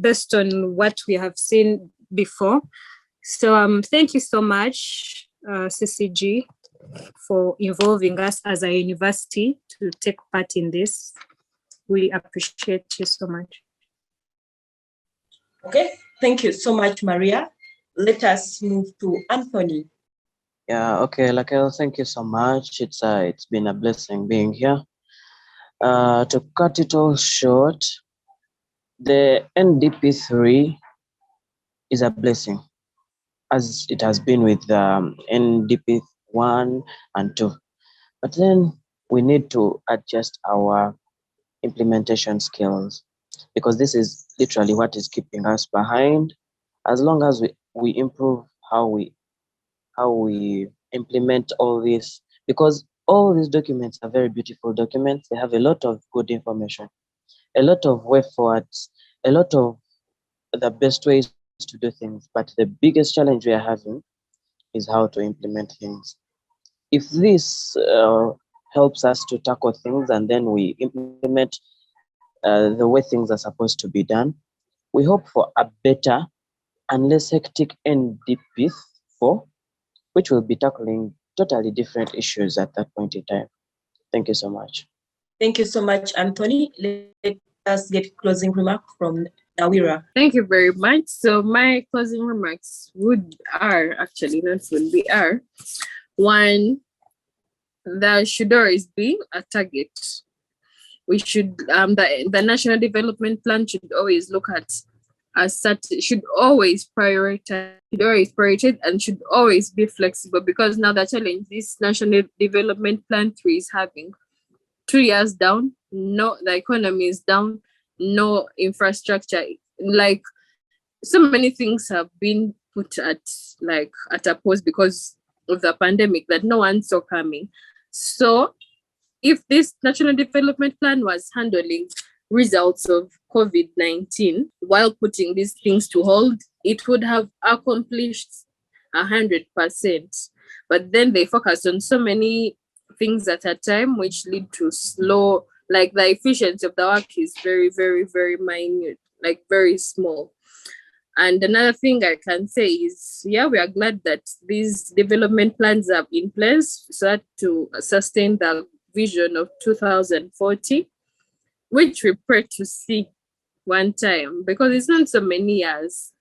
based on what we have seen before. So thank you so much, CCG, for involving us as a university to take part in this. We appreciate you so much. Okay, thank you so much, Maria. Let us move to Anthony. Yeah, okay, Lakel, thank you so much. It's been a blessing being here. To cut it all short, the NDP3 is a blessing, as it has been with NDP 1 and 2. But then we need to adjust our implementation skills, because this is literally what is keeping us behind. As long as we improve how we implement all this, because all these documents are very beautiful documents. They have a lot of good information, a lot of way forwards, a lot of the best ways to do things. But the biggest challenge we are having is how to implement things. If this helps us to tackle things and then we implement the way things are supposed to be done, we hope for a better and less hectic NDP4, which will be tackling totally different issues at that point in time. Thank you so much. Thank you so much, Anthony. Let us get closing remark from Nawiirah. Thank you very much. So my closing remarks are 1, there should always be a target. We should the National Development Plan should always look at should always prioritize and should always be flexible, because now the challenge this National Development Plan 3 is having, 2 years down, the economy is down, no infrastructure, like so many things have been put at a pause because of the pandemic that no one saw coming. So if this National Development Plan was handling results of COVID-19 while putting these things to hold, it would have accomplished 100%. But then they focused on so many things at a time, which lead to slow, like the efficiency of the work is very, very, very minute, like very small. And another thing I can say is, we are glad that these development plans are in place so that to sustain the vision of 2040, which we pray to see one time, because it's not so many years,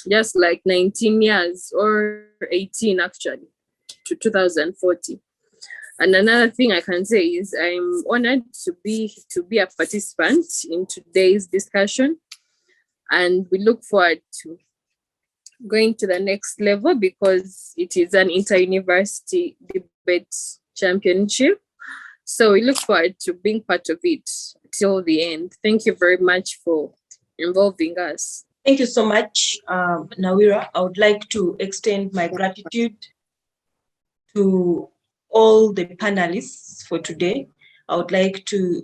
just like 19 years or 18 actually, to 2040. And another thing I can say is I'm honored to be a participant in today's discussion, and we look forward to going to the next level because it is an inter-university debate championship. So we look forward to being part of it till the end. Thank you very much for involving us. Thank you so much, Nawiirah. I would like to extend my gratitude to all the panelists for today. I would like to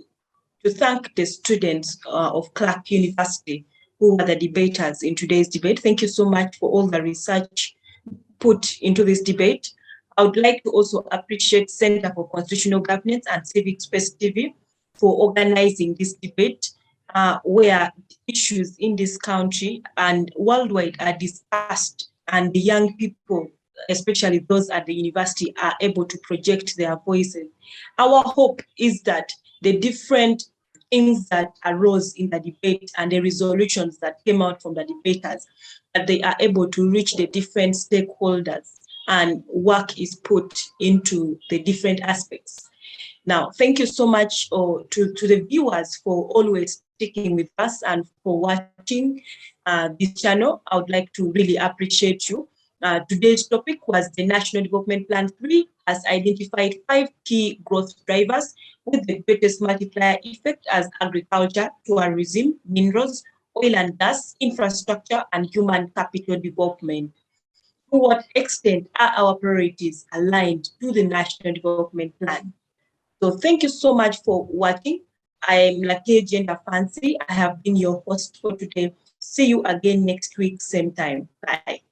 thank the students of Clarke University who are the debaters in today's debate. Thank you so much for all the research put into this debate. I would like to also appreciate Center for Constitutional Governance and Civic Space TV for organizing this debate, where issues in this country and worldwide are discussed, and the young people, especially those at the university, are able to project their voices. Our hope is that the different things that arose in the debate and the resolutions that came out from the debaters, that they are able to reach the different stakeholders and work is put into the different aspects. Now, thank you so much to the viewers for always sticking with us and for watching this channel. I would like to really appreciate you. Today's topic was the National Development Plan 3 has identified 5 key growth drivers with the greatest multiplier effect as agriculture, tourism, minerals, oil and gas, infrastructure, and human capital development. To what extent are our priorities aligned to the National Development Plan? So thank you so much for watching. I am Lake Gender Fancy. I have been your host for today. See you again next week, same time. Bye.